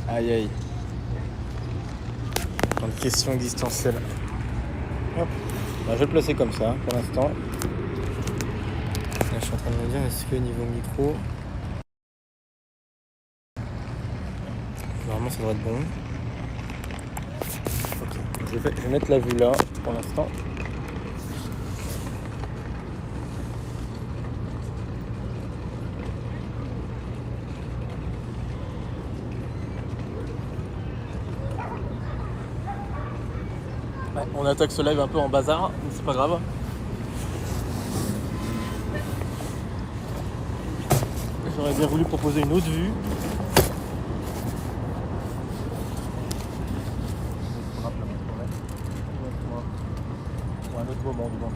Aïe aïe. Une question existentielle. Hop. Bah, je vais le placer comme ça pour l'instant. Là, je suis en train de me dire, est-ce que niveau micro... Normalement ça devrait être bon. Ok. Je vais mettre la vue là pour l'instant. Ouais, on attaque ce live un peu en bazar, mais c'est pas grave. J'aurais bien voulu proposer une autre vue. Pour un autre moment du moins.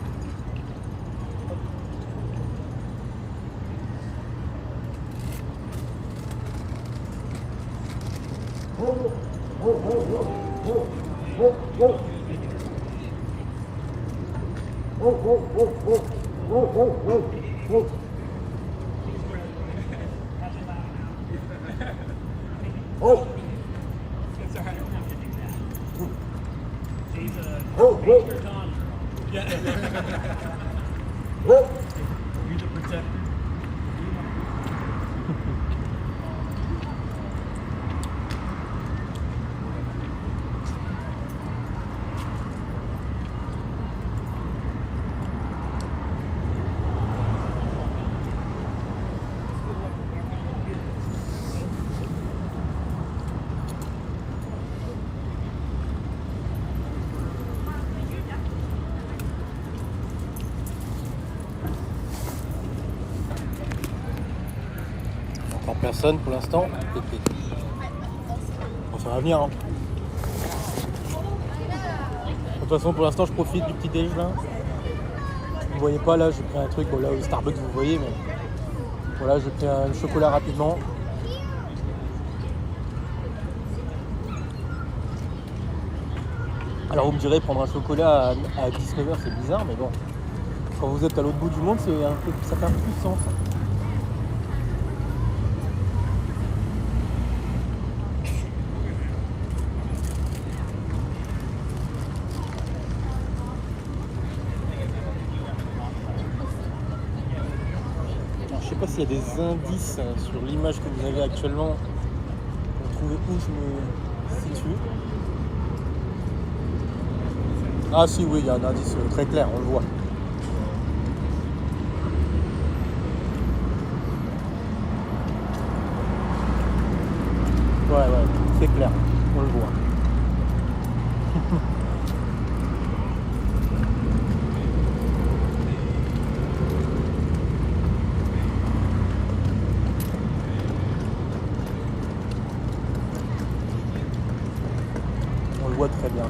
Encore personne pour l'instant. Bon, ça va venir. Hein. De toute façon, pour l'instant, je profite du petit déj là. Vous voyez pas là, j'ai pris un truc. Bon, là, au Starbucks, vous voyez, mais voilà, j'ai pris un chocolat rapidement. Alors, vous me direz, prendre un chocolat à 19h, c'est bizarre, mais bon, quand vous êtes à l'autre bout du monde, ça fait un peu plus sens. Je sais pas s'il y a des indices sur l'image que vous avez actuellement pour trouver où je me situe. Ah si, oui, il y a un indice très clair, on le voit. Ouais, c'est clair, on le voit. On le voit très bien.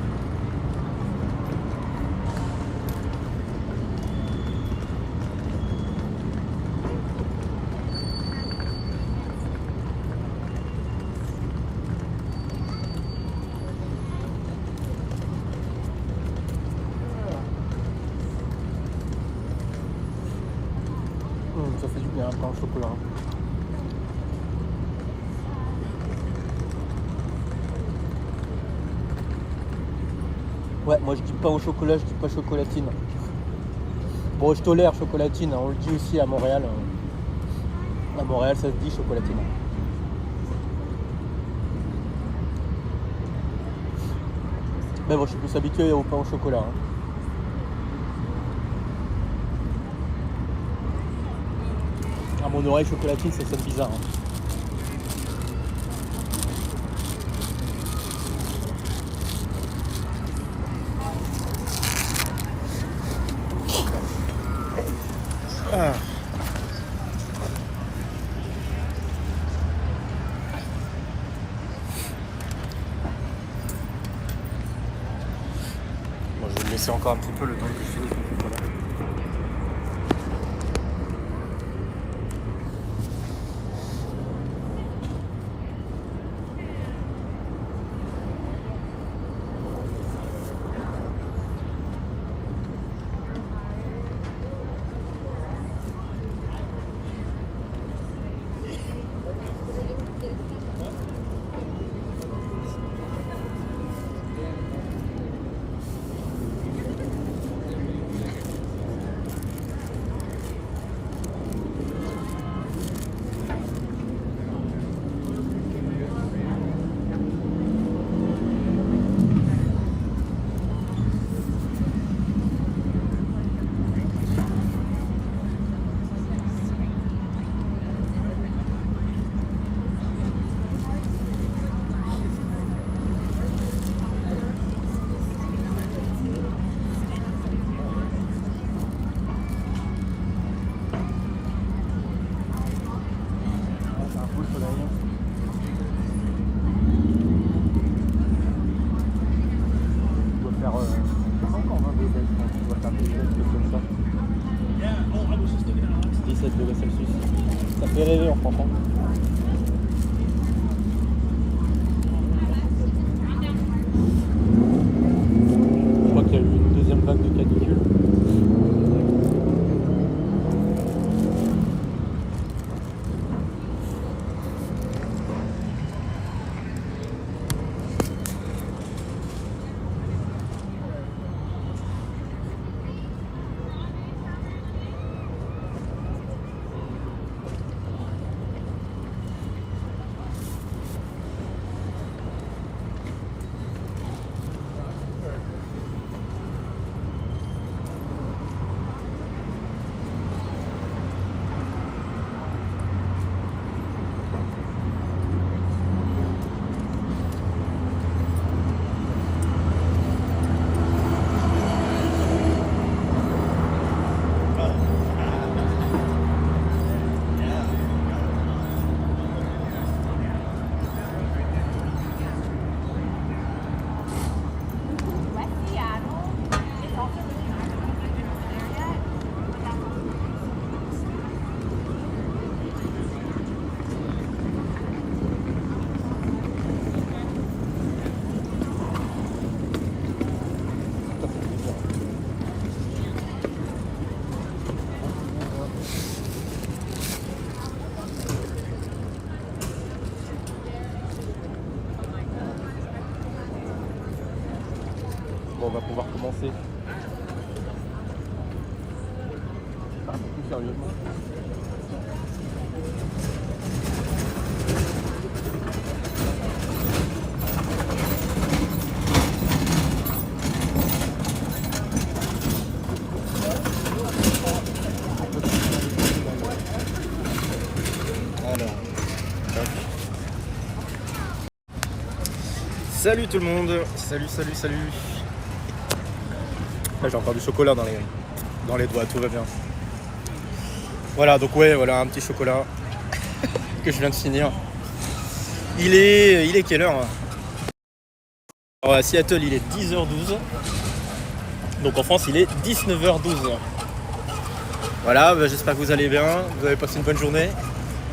Ça fait du bien, un pain au chocolat. Ouais, moi je dis pas au chocolat, je dis pas chocolatine. Bon, je tolère chocolatine, on le dit aussi à Montréal. À Montréal, ça se dit chocolatine. Mais bon, je suis plus habitué au pain au chocolat. Hein. À mon oreille, chocolatine, ça sonne bizarre. Hein. Ah. Bon, je vais le laisser encore un petit peu le temps que je finisse. Voilà. beau soleil. On doit faire encore 20 degrés, je pense. On doit faire 17 comme ça. 17 degrés Celsius. Ça fait rêver en franchement. Je crois qu'il y a eu une deuxième vague de canicule. Bon, on va pouvoir commencer. Un peu plus sérieusement. Salut tout le monde, salut. Là j'ai encore du chocolat dans les doigts, tout va bien. Voilà, donc ouais, voilà un petit chocolat que je viens de finir. Il est quelle heure? Alors à Seattle il est 10h12. Donc en France il est 19h12. Voilà, bah, j'espère que vous allez bien, vous avez passé une bonne journée.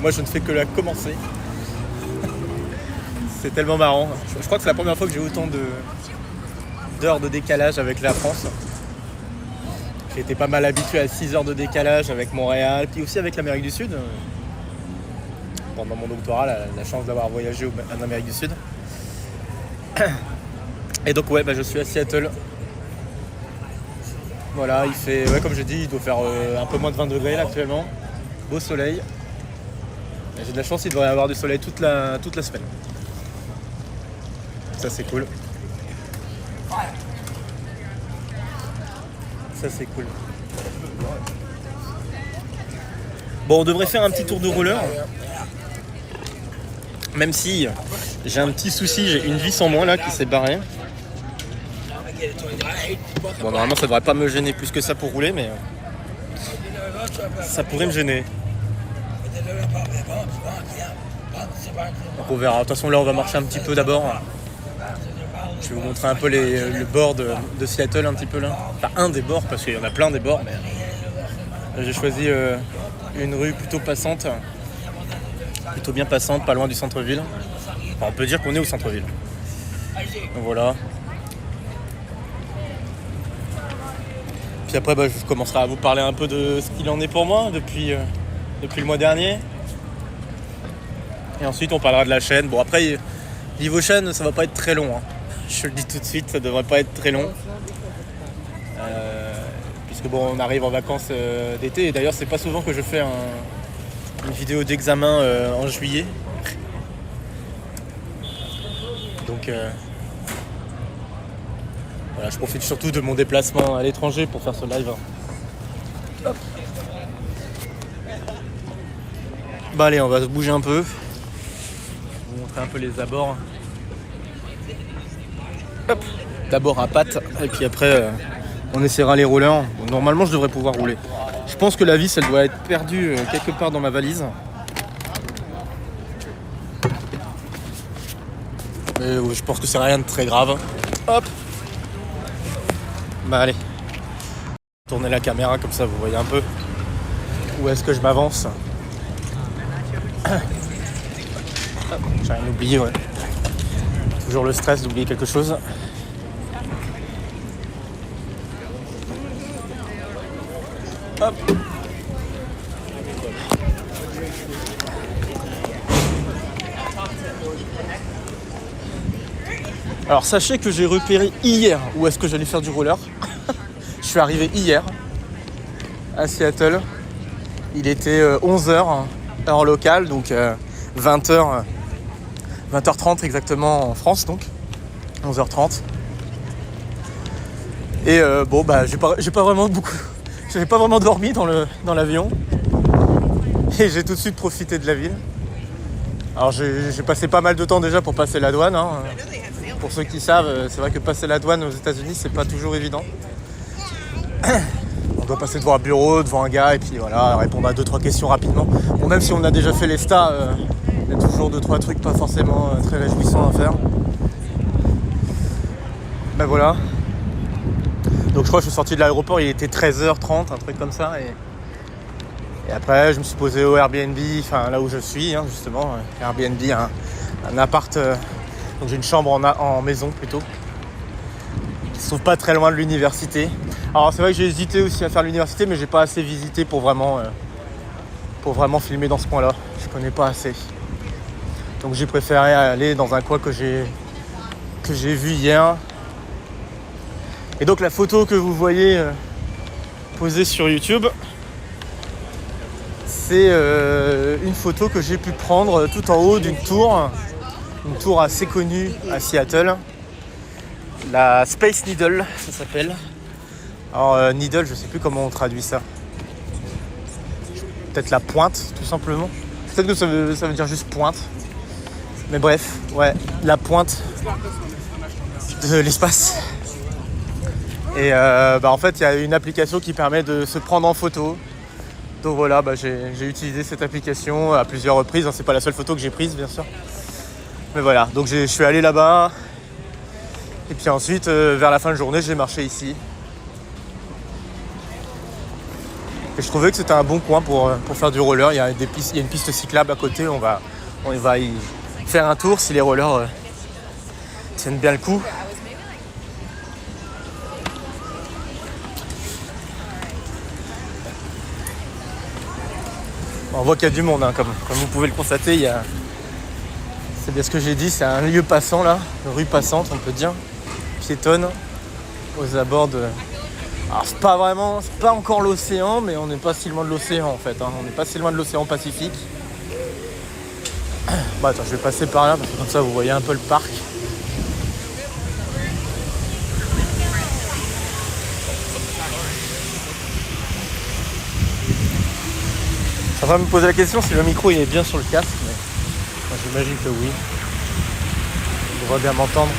Moi je ne fais que la commencer. C'est tellement marrant. Je crois que c'est la première fois que j'ai autant d'heures de décalage avec la France. J'ai été pas mal habitué à 6 heures de décalage avec Montréal, puis aussi avec l'Amérique du Sud. Pendant mon doctorat, la chance d'avoir voyagé en Amérique du Sud. Et donc ouais, bah, je suis à Seattle. Voilà, il fait, ouais, comme j'ai dit, il doit faire un peu moins de 20 degrés là actuellement. Beau soleil. Et j'ai de la chance, il devrait y avoir du soleil toute la semaine. Ça c'est cool. Ça c'est cool. Bon, on devrait faire un petit tour de roller. Même si j'ai un petit souci, j'ai une vis en moins là qui s'est barrée. Bon, normalement ça devrait pas me gêner plus que ça pour rouler, mais ça pourrait me gêner. Donc on verra. De toute façon là on va marcher un petit peu d'abord. Je vais vous montrer un peu le bord de Seattle un petit peu là. Enfin un des bords parce qu'il y en a plein des bords. Mais j'ai choisi une rue plutôt passante. Plutôt bien passante, pas loin du centre-ville. Enfin, on peut dire qu'on est au centre-ville. Donc voilà. Puis après bah, je commencerai à vous parler un peu de ce qu'il en est pour moi depuis le mois dernier. Et ensuite on parlera de la chaîne. Bon après niveau chaîne ça va pas être très long. Hein. Je le dis tout de suite, ça devrait pas être très long. Puisque bon, on arrive en vacances d'été. Et d'ailleurs, c'est pas souvent que je fais une vidéo d'examen en juillet. Donc voilà, je profite surtout de mon déplacement à l'étranger pour faire ce live. Hop. Bah allez, on va se bouger un peu. Vous montrer un peu les abords. Hop. D'abord à pattes et puis après on essaiera les rollers. Normalement je devrais pouvoir rouler. Je pense que la vis elle doit être perdue quelque part dans ma valise. Mais je pense que c'est rien de très grave. Hop. Bah allez. Tournez la caméra comme ça vous voyez un peu où est-ce que je m'avance. J'ai rien oublié, ouais. Toujours le stress d'oublier quelque chose. Hop. Alors sachez que j'ai repéré hier où est-ce que j'allais faire du roller. Je suis arrivé hier à Seattle. Il était 11h, heure locale, donc 20h, 20h30 exactement en France, donc 11h30. Et bon bah j'ai pas vraiment dormi dans l'avion. Et j'ai tout de suite profité de la ville. Alors j'ai passé pas mal de temps déjà pour passer la douane, hein. Pour ceux qui savent, c'est vrai que passer la douane aux États-Unis, c'est pas toujours évident. On doit passer devant un bureau, devant un gars, et puis voilà, répondre à 2-3 questions rapidement. Bon, même si on a déjà fait les stats, il y a toujours 2-3 trucs pas forcément très réjouissants à faire. Ben voilà. Donc je crois que je suis sorti de l'aéroport, il était 13h30, un truc comme ça. Et après, je me suis posé au Airbnb, enfin là où je suis, hein, justement. Airbnb, un appart. Donc j'ai une chambre en maison plutôt, qui se trouve pas très loin de l'université. Alors c'est vrai que j'ai hésité aussi à faire l'université, mais j'ai pas assez visité pour vraiment filmer dans ce coin-là. Je connais pas assez. Donc j'ai préféré aller dans un coin que j'ai vu hier. Et donc la photo que vous voyez posée sur YouTube, c'est une photo que j'ai pu prendre tout en haut d'une tour. Une tour assez connue à Seattle, la Space Needle, ça s'appelle. Alors Needle, je sais plus comment on traduit ça. Peut-être la pointe, tout simplement. Peut-être que ça veut dire juste pointe. Mais bref, ouais, la pointe de l'espace. Et en fait, il y a une application qui permet de se prendre en photo. Donc voilà, j'ai utilisé cette application à plusieurs reprises. C'est pas la seule photo que j'ai prise, bien sûr. Mais voilà, donc je suis allé là-bas. Et puis ensuite, vers la fin de journée, j'ai marché ici. Et je trouvais que c'était un bon coin pour faire du roller. Il y a une piste cyclable à côté. On va y faire un tour si les rollers tiennent bien le coup. On voit qu'il y a du monde, hein, comme vous pouvez le constater. C'est bien ce que j'ai dit, c'est un lieu passant là, une rue passante on peut dire, piétonne, aux abords de... Alors c'est pas encore l'océan, mais on n'est pas si loin de l'océan en fait, hein. On n'est pas si loin de l'océan Pacifique. Bon attends, je vais passer par là, parce que comme ça vous voyez un peu le parc. Je suis en train de me poser la question si le micro il est bien sur le casque, mais... J'imagine que oui. On devrait bien m'entendre.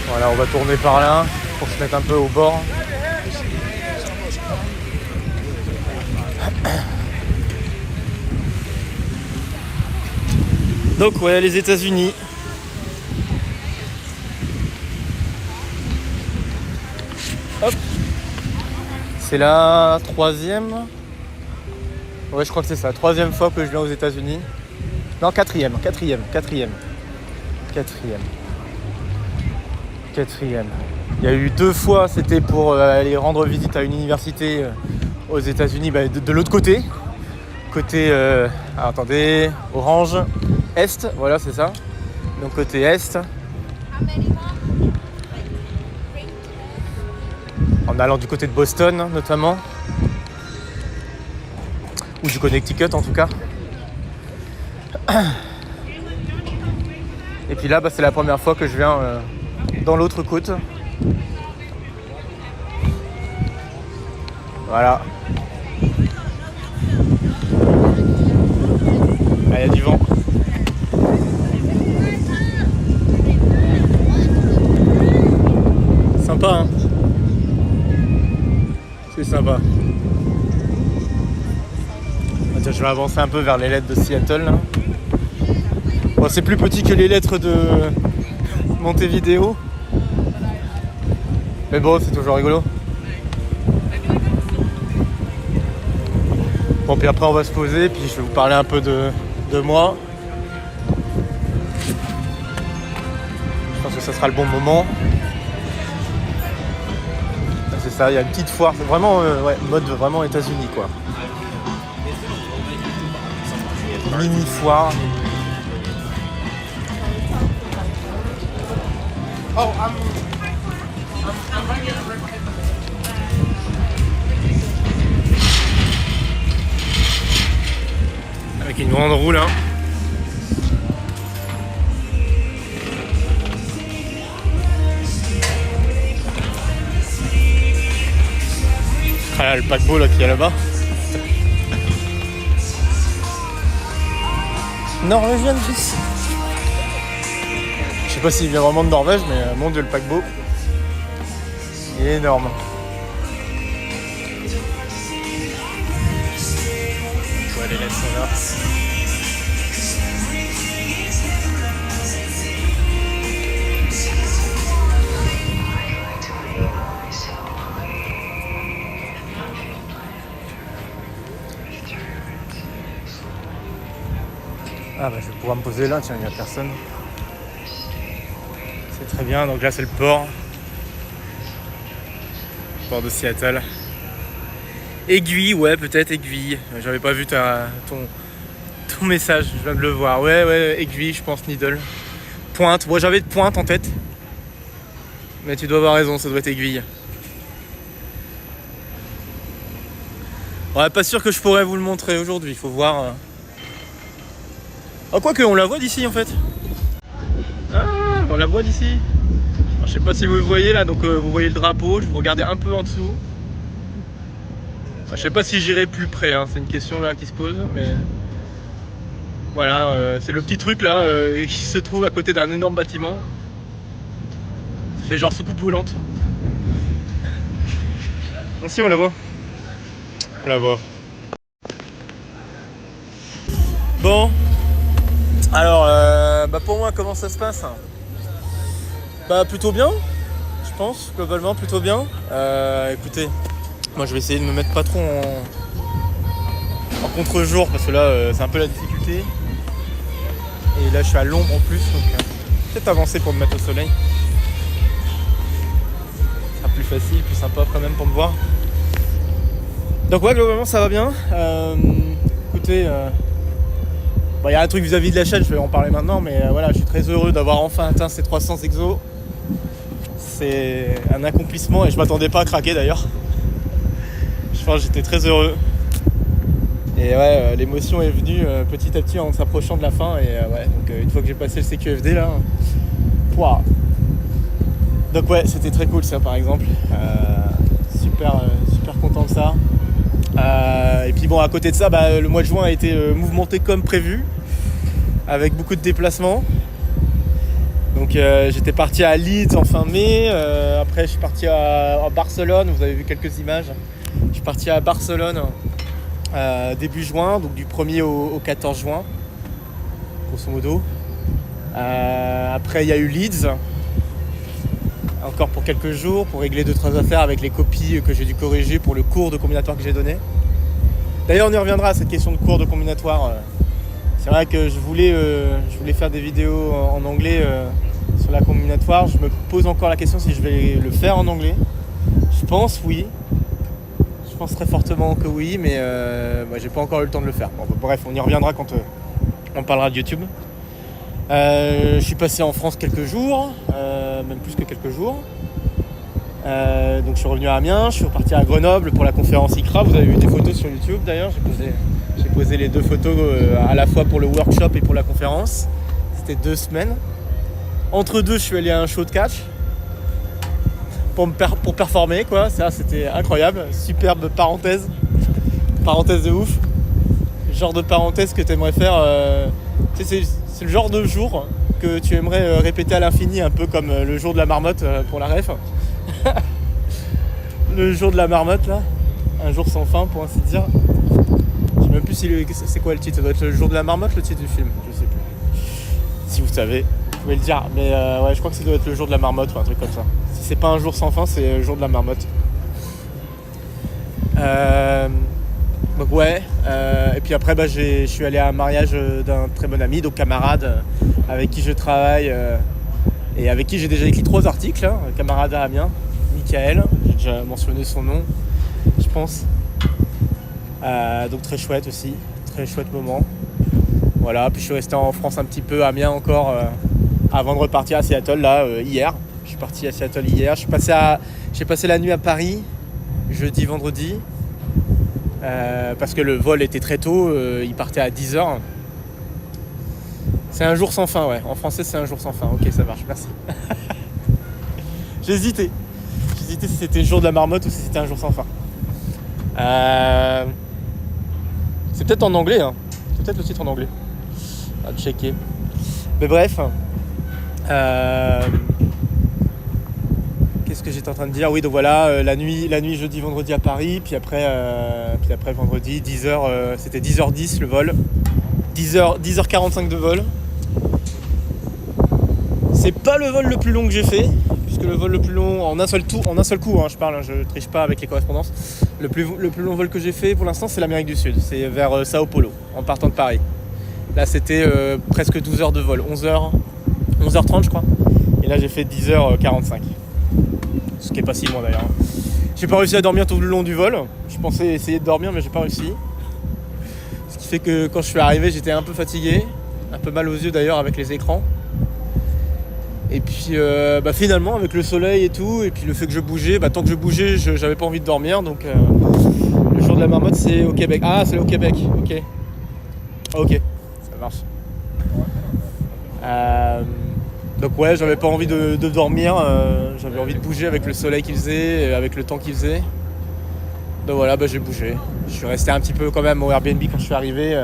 Voilà, on va tourner par là pour se mettre un peu au bord. Donc ouais, les États-Unis. Hop. C'est la 3e. Ouais, je crois que c'est ça. 3e fois que je viens aux États-Unis. Non, 4e. Il y a eu 2 fois, c'était pour aller rendre visite à une université aux États-Unis, de l'autre côté. Côté, attendez, orange, est, voilà, c'est ça. Donc côté est. En allant du côté de Boston, notamment. Ou du Connecticut en tout cas. Et puis là, c'est la première fois que je viens dans l'autre côte. Voilà. Ah, il y a du vent. Sympa, hein. C'est sympa. Je vais avancer un peu vers les lettres de Seattle là. Bon, c'est plus petit que les lettres de Montevideo. Mais bon, c'est toujours rigolo. Bon, puis après on va se poser, puis je vais vous parler un peu de moi. Je pense que ça sera le bon moment. C'est ça, il y a une petite foire, c'est vraiment mode vraiment États-Unis quoi. Mini foire. Avec une grande roue là. Ah là, le paquebot là qui est là-bas. Norvégienne fils. Je sais pas s'il vient vraiment de Norvège, mais mon dieu, le paquebot. Il est énorme. Ouais, les lettres sont là. Ah bah je vais pouvoir me poser là, tiens, il n'y a personne. C'est très bien, donc là c'est le port. Port de Seattle. Aiguille, ouais peut-être aiguille. J'avais pas vu ton message, je viens de le voir. Ouais, aiguille, je pense needle. Pointe, moi j'avais de pointe en tête. Mais tu dois avoir raison, ça doit être aiguille. Ouais, pas sûr que je pourrais vous le montrer aujourd'hui, il faut voir. Ah, quoique, on la voit d'ici en fait. Ah, on la voit d'ici. Alors, je sais pas si vous le voyez là, donc vous voyez le drapeau, je vous regardais un peu en dessous. Je sais pas si j'irai plus près, hein. C'est une question là qui se pose, mais voilà, c'est le petit truc là qui se trouve à côté d'un énorme bâtiment. Ça fait genre soucoupe volante. Non, si on la voit. On la voit. Bon. Alors, pour moi, comment ça se passe? Bah plutôt bien, je pense, globalement plutôt bien. Écoutez, moi je vais essayer de me mettre pas trop en contre-jour parce que là c'est un peu la difficulté. Et là je suis à l'ombre en plus, donc peut-être avancer pour me mettre au soleil. Ce sera plus facile, plus sympa quand même pour me voir. Donc ouais, globalement ça va bien. Écoutez, il y a un truc vis-à-vis de la chaîne, je vais en parler maintenant, mais voilà, je suis très heureux d'avoir enfin atteint ces 300 exos. C'est un accomplissement et je m'attendais pas à craquer d'ailleurs. Je pense que j'étais très heureux. Et ouais, l'émotion est venue petit à petit en s'approchant de la fin. Et donc une fois que j'ai passé le CQFD là, pouah. Donc ouais, c'était très cool ça par exemple. Super content de ça. Et puis bon, à côté de ça, le mois de juin a été mouvementé comme prévu, avec beaucoup de déplacements. Donc j'étais parti à Leeds en fin mai, après je suis parti à Barcelone, vous avez vu quelques images. Je suis parti à Barcelone début juin, donc du 1er au 14 juin, grosso modo. Après il y a eu Leeds, encore pour quelques jours, pour régler 2-3 affaires avec les copies que j'ai dû corriger pour le cours de combinatoire que j'ai donné. D'ailleurs on y reviendra à cette question de cours de combinatoire. C'est vrai que je voulais faire des vidéos en anglais sur la combinatoire. Je me pose encore la question si je vais le faire en anglais. Je pense oui. Je pense très fortement que oui, mais j'ai pas encore eu le temps de le faire. Bon, bref, on y reviendra quand on parlera de YouTube. Je suis passé en France quelques jours, même plus que quelques jours. Donc je suis revenu à Amiens, je suis reparti à Grenoble pour la conférence ICRA. Vous avez vu des photos sur YouTube d'ailleurs, j'ai posé les deux photos à la fois pour le workshop et pour la conférence. C'était 2 semaines. Entre deux, je suis allé à un show de catch pour performer quoi. Ça c'était incroyable, superbe parenthèse de ouf. Le genre de parenthèse que tu aimerais faire, c'est le genre de jour que tu aimerais répéter à l'infini, un peu comme le jour de la marmotte pour la ref. Le jour de la marmotte là, un jour sans fin pour ainsi dire. Je sais même plus si c'est quoi le titre. Ça doit être le jour de la marmotte, le titre du film. Je sais plus. Si vous savez, vous pouvez le dire. Mais ouais, je crois que ça doit être le jour de la marmotte ou un truc comme ça. Si c'est pas un jour sans fin, c'est le jour de la marmotte. Donc ouais. Et puis après, je suis allé à un mariage d'un très bon ami, donc camarade, avec qui je travaille et avec qui j'ai déjà écrit 3 articles. Hein, camarade à Amiens, Michael. J'ai déjà mentionné son nom, je pense. Donc très chouette aussi, très chouette moment. Voilà, puis je suis resté en France un petit peu, à Amiens encore, avant de repartir à Seattle là hier. Je suis parti à Seattle hier. J'ai passé la nuit à Paris, jeudi, vendredi, parce que le vol était très tôt, il partait à 10h. C'est un jour sans fin, ouais. En français, c'est un jour sans fin. Ok, ça marche, merci. J'hésitais si c'était le jour de la marmotte ou si c'était un jour sans fin. C'est peut-être en anglais, hein. C'est peut-être le titre en anglais. À checker. Mais bref. Qu'est-ce que j'étais en train de dire ? Oui, donc voilà, la nuit jeudi, vendredi à Paris, puis après vendredi, 10h, c'était 10h10 le vol. 10h45 de vol. C'est pas le vol le plus long que j'ai fait, puisque le vol le plus long, en un seul coup, hein, je parle, hein, je triche pas avec les correspondances. Le plus long vol que j'ai fait pour l'instant, c'est l'Amérique du Sud. C'est vers Sao Paulo, en partant de Paris. Là, c'était presque 12 heures de vol, 11h30 je crois. Et là, j'ai fait 10h45. Ce qui est pas si loin d'ailleurs. J'ai pas réussi à dormir tout le long du vol. Je pensais essayer de dormir, mais j'ai pas réussi. Ce qui fait que quand je suis arrivé, j'étais un peu fatigué. Un peu mal aux yeux d'ailleurs avec les écrans. Et puis finalement avec le soleil et tout, et puis le fait que je bougeais, tant que je bougeais, j'avais pas envie de dormir, donc le jour de la marmotte c'est au Québec. Ah, c'est au Québec, ok. Ok, ça marche. Donc ouais, j'avais pas envie de dormir, j'avais envie de bouger avec le soleil qu'il faisait, avec le temps qu'il faisait. Donc voilà, j'ai bougé. Je suis resté un petit peu quand même au Airbnb quand je suis arrivé.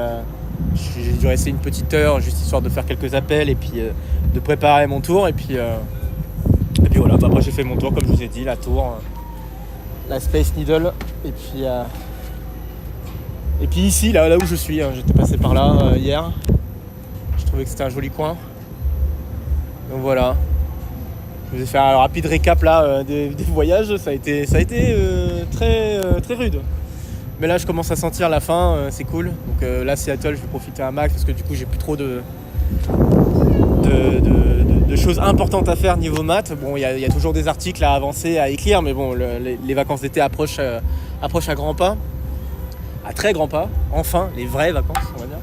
J'ai dû rester une petite heure juste histoire de faire quelques appels et puis de préparer mon tour, et puis voilà, après j'ai fait mon tour comme je vous ai dit, la tour, la Space Needle, et puis ici là où je suis, hein, j'étais passé par là hier, je trouvais que c'était un joli coin, donc voilà, je vous ai fait un rapide récap là des voyages. Ça a été très rude. Mais là je commence à sentir la fin, c'est cool. Donc là Seattle, je vais profiter un max parce que du coup j'ai plus trop de choses importantes à faire niveau maths. Bon, il y a toujours des articles à avancer, à écrire, mais bon, les vacances d'été approchent à grands pas, à très grands pas. Enfin, les vraies vacances, on va dire.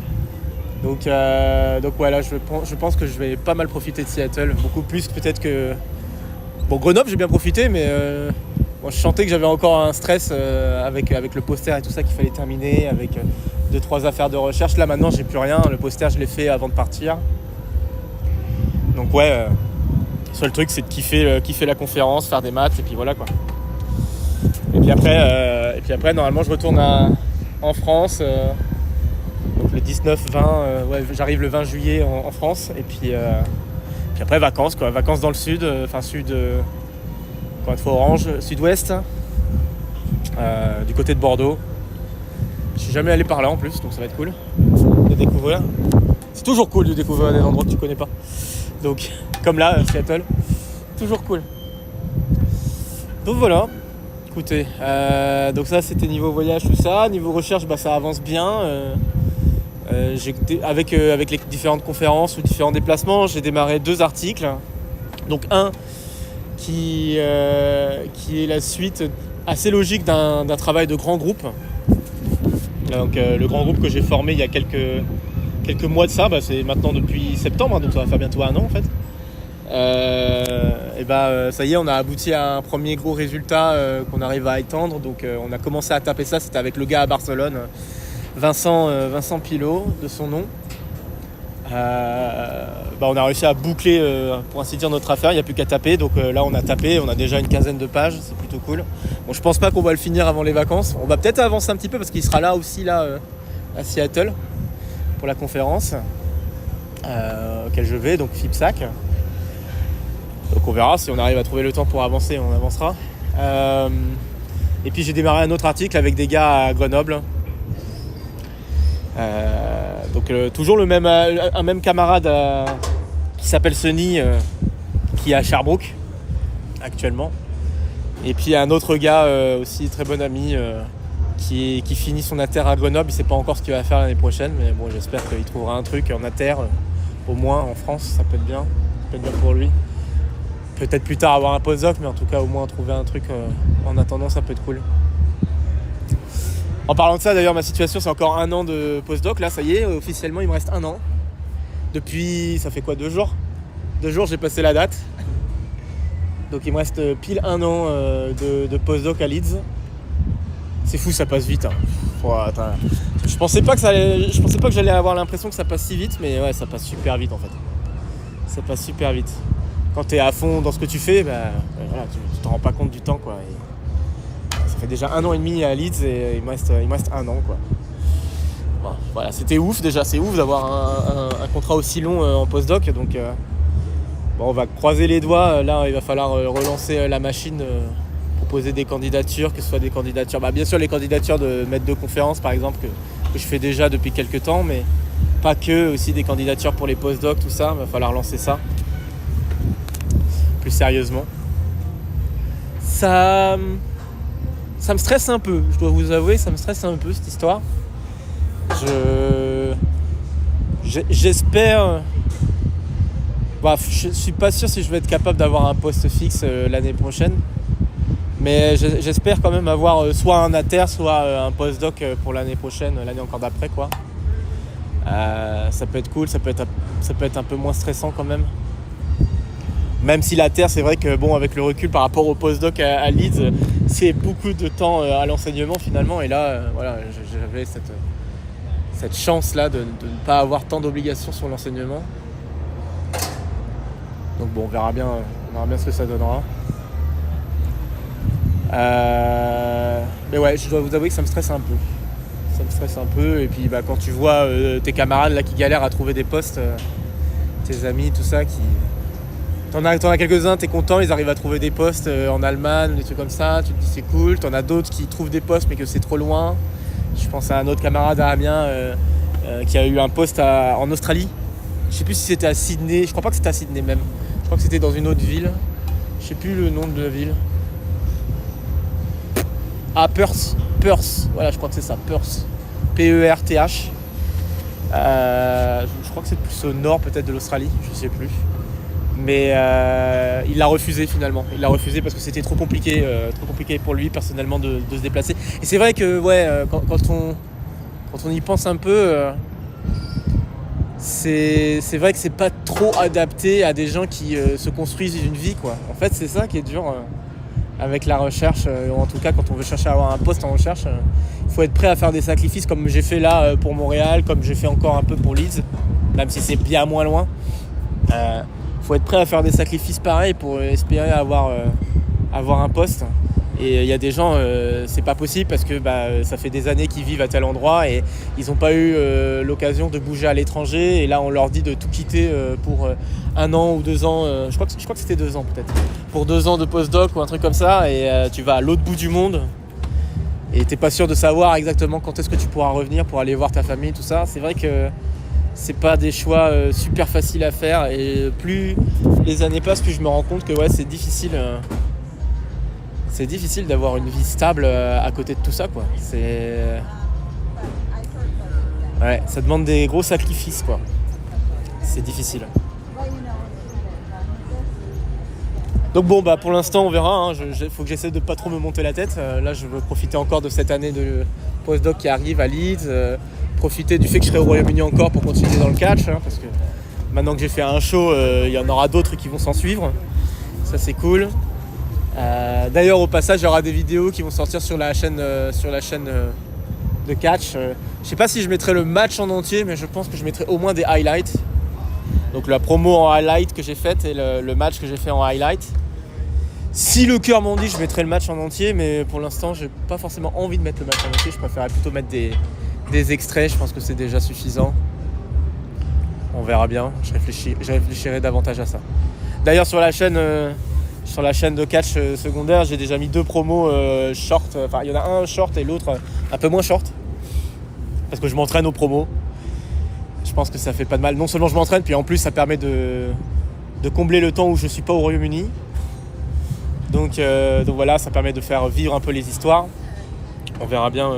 Donc voilà, je pense que je vais pas mal profiter de Seattle, beaucoup plus peut-être que... Bon, Grenoble j'ai bien profité, mais je sentais que j'avais encore un stress avec le poster et tout ça qu'il fallait terminer, avec 2-3 affaires de recherche. Là maintenant j'ai plus rien, le poster je l'ai fait avant de partir. Donc ouais, le seul truc c'est de kiffer la conférence, faire des maths, et puis voilà quoi. Et puis après normalement je retourne en France. Donc le 19-20, j'arrive le 20 juillet en France, et puis après vacances dans le sud, sud, encore une fois orange, sud-ouest, du côté de Bordeaux. Je suis jamais allé par là en plus, donc ça va être cool de découvrir. C'est toujours cool de découvrir des endroits que tu connais pas. Donc comme là, Seattle, toujours cool. Donc voilà. Écoutez, donc ça c'était niveau voyage, tout ça. Niveau recherche, ça avance bien. Avec les différentes conférences ou différents déplacements, j'ai démarré 2 articles. Donc un qui est la suite assez logique d'un travail de grand groupe. Donc le grand groupe que j'ai formé il y a quelques mois de ça, c'est maintenant depuis septembre, donc ça va faire bientôt 1 an en fait. Ça y est, on a abouti à un premier gros résultat qu'on arrive à étendre. Donc on a commencé à taper ça, c'était avec le gars à Barcelone, Vincent Pilot de son nom. On a réussi à boucler pour ainsi dire notre affaire, il n'y a plus qu'à taper. Donc là on a tapé, on a déjà une 15aine de pages, c'est plutôt cool. Bon, je pense pas qu'on va le finir avant les vacances, on va peut-être avancer un petit peu parce qu'il sera là aussi à Seattle pour la conférence auquel je vais, donc FIPSAC. Donc on verra, si on arrive à trouver le temps pour avancer, on avancera. Et puis j'ai démarré un autre article avec des gars à Grenoble. Donc toujours un même camarade qui s'appelle Sonny, qui est à Sherbrooke actuellement. Et puis un autre gars aussi très bon ami qui finit son inter à Grenoble. Il ne sait pas encore ce qu'il va faire l'année prochaine, mais bon, j'espère qu'il trouvera un truc en inter, au moins en France, ça peut être bien pour lui. Peut-être plus tard avoir un postdoc, mais en tout cas au moins trouver un truc en attendant, ça peut être cool. En parlant de ça, d'ailleurs, ma situation, c'est encore 1 an de postdoc. Là, ça y est, officiellement, il me reste 1 an. Depuis, ça fait quoi, 2 jours 2 jours, j'ai passé la date. Donc il me reste pile 1 an de postdoc à Leeds. C'est fou, ça passe vite. Hein. Je pensais pas que j'allais avoir l'impression que ça passe si vite, mais ouais, ça passe super vite en fait. Ça passe super vite. Quand t'es à fond dans ce que tu fais, voilà, tu te rends pas compte du temps, quoi. Et ça fait déjà 1 an et demi à Leeds et il me reste 1 an, quoi. Bon, voilà, c'était ouf déjà, c'est ouf d'avoir un contrat aussi long en postdoc, donc bon, on va croiser les doigts. Là, il va falloir relancer la machine, proposer des candidatures, que ce soit des candidatures, bien sûr les candidatures de maître de conférence par exemple, que je fais déjà depuis quelques temps, mais pas que, aussi des candidatures pour les postdocs, tout ça, il va falloir lancer ça plus sérieusement. Ça me stresse un peu, je dois vous avouer, ça me stresse un peu cette histoire. J'espère... je suis pas sûr si je vais être capable d'avoir un poste fixe l'année prochaine, mais j'espère quand même avoir soit un inter, soit un postdoc pour l'année prochaine, l'année encore d'après, quoi. Ça peut être cool, ça peut être un peu moins stressant quand même. Même si la terre, c'est vrai que bon, avec le recul par rapport au postdoc à Leeds, c'est beaucoup de temps à l'enseignement finalement. Et là, voilà, j'avais cette chance-là de ne pas avoir tant d'obligations sur l'enseignement. Donc bon, on verra bien ce que ça donnera. Mais ouais, je dois vous avouer que ça me stresse un peu. Et puis quand tu vois tes camarades là qui galèrent à trouver des postes, tes amis, tout ça, T'en as quelques-uns, t'es content, ils arrivent à trouver des postes en Allemagne, des trucs comme ça, tu te dis c'est cool. T'en as d'autres qui trouvent des postes mais que c'est trop loin. Je pense à un autre camarade à Amiens qui a eu un poste en Australie. Je sais plus si c'était à Sydney, je crois pas que c'était à Sydney même. Je crois que c'était dans une autre ville. Je sais plus le nom de la ville. Ah, Perth, voilà, je crois que c'est ça, Perth. P-E-R-T-H. Je crois que c'est plus au nord peut-être de l'Australie, je sais plus. Mais il l'a refusé finalement. Il l'a refusé parce que c'était trop compliqué pour lui personnellement de se déplacer. Et c'est vrai que quand on y pense un peu, c'est vrai que c'est pas trop adapté à des gens qui se construisent une vie, quoi. En fait, c'est ça qui est dur avec la recherche. En tout cas, quand on veut chercher à avoir un poste en recherche, il faut être prêt à faire des sacrifices comme j'ai fait là pour Montréal, comme j'ai fait encore un peu pour Leeds, même si c'est bien moins loin. Faut être prêt à faire des sacrifices pareils pour espérer avoir un poste. Et il y a des gens, c'est pas possible parce que ça fait des années qu'ils vivent à tel endroit et ils n'ont pas eu l'occasion de bouger à l'étranger. Et là, on leur dit de tout quitter pour 1 an ou 2 ans. Je crois que c'était 2 ans peut-être. Pour 2 ans de postdoc ou un truc comme ça. Et tu vas à l'autre bout du monde. Et t'es pas sûr de savoir exactement quand est-ce que tu pourras revenir pour aller voir ta famille, tout ça. C'est vrai que c'est pas des choix super faciles à faire. Et plus les années passent, plus je me rends compte que c'est difficile. C'est difficile d'avoir une vie stable à côté de tout ça, quoi. Ça demande des gros sacrifices, quoi. C'est difficile. Donc bon, pour l'instant, on verra. Faut que j'essaie de pas trop me monter la tête. Là, je veux profiter encore de cette année de postdoc qui arrive à Leeds. Profiter du fait que je serai au Royaume-Uni encore pour continuer dans le catch. Parce que maintenant que j'ai fait un show, il y en aura d'autres qui vont s'en suivre. Ça, c'est cool. D'ailleurs, au passage, il y aura des vidéos qui vont sortir sur la chaîne de catch. Je sais pas si je mettrai le match en entier, mais je pense que je mettrai au moins des highlights. Donc la promo en highlight que j'ai faite et le match que j'ai fait en highlight. Si le cœur m'en dit, je mettrai le match en entier, mais pour l'instant, j'ai pas forcément envie de mettre le match en entier. Je préférerais plutôt mettre des extraits. Je pense que c'est déjà suffisant. On verra bien. Je réfléchirai davantage à ça. D'ailleurs, sur la chaîne de catch secondaire, j'ai déjà mis 2 promos short. Enfin, il y en a un short et l'autre un peu moins short. parce que je m'entraîne aux promos. Je pense que ça fait pas de mal. Non seulement je m'entraîne, puis en plus ça permet de combler le temps où je suis pas au Royaume-Uni. Donc voilà, ça permet de faire vivre un peu les histoires. On verra bien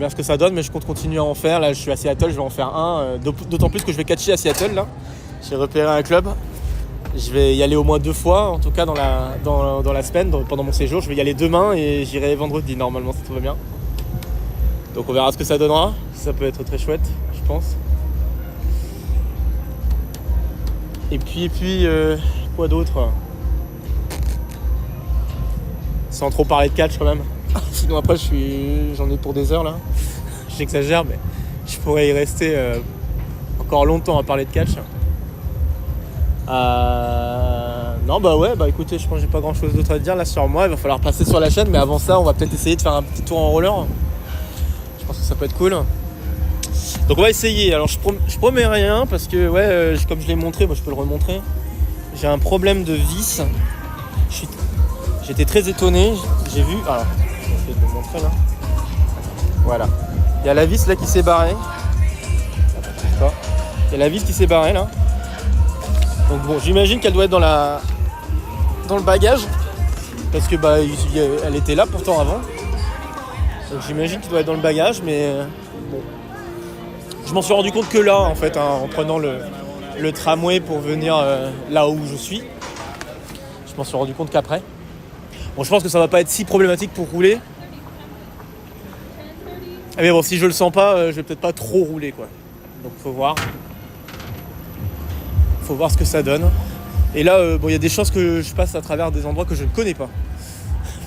ce que ça donne, mais je compte continuer à en faire. Là, je suis à Seattle, je vais en faire un. D'autant plus que je vais catcher à Seattle, là. J'ai repéré un club. Je vais y aller au moins 2 fois, en tout cas dans la semaine, pendant mon séjour. Je vais y aller demain et j'irai vendredi, normalement, si tout va bien. Donc on verra ce que ça donnera. Ça peut être très chouette, je pense. Et puis quoi d'autre ? Sans trop parler de catch quand même. Sinon après j'en ai pour des heures là. J'exagère, mais je pourrais y rester encore longtemps à parler de catch. Non bah ouais, bah écoutez, je pense que j'ai pas grand chose d'autre à dire là sur moi. Il va falloir passer sur la chaîne, mais avant ça on va peut-être essayer de faire un petit tour en roller. Je pense que ça peut être cool. Donc on va essayer. Alors je promets rien parce que ouais, comme je l'ai montré, moi je peux le remontrer. J'ai un problème de vis. J'étais très étonné. J'ai vu. Alors, je vais essayer de le montrer là. Voilà. Il y a la vis là qui s'est barrée. Il y a la vis qui s'est barrée là. Donc bon, j'imagine qu'elle doit être dans le bagage parce que bah elle était là pourtant avant. Donc j'imagine qu'il doit être dans le bagage, mais bon. Je m'en suis rendu compte que là, en fait, en prenant le tramway pour venir là où je suis. Je m'en suis rendu compte qu'après. Bon, je pense que ça va pas être si problématique pour rouler. Mais bon, si je le sens pas, je vais peut-être pas trop rouler, quoi. Donc faut voir. Faut voir ce que ça donne. Et là, bon, il y a des chances que je passe à travers des endroits que je ne connais pas.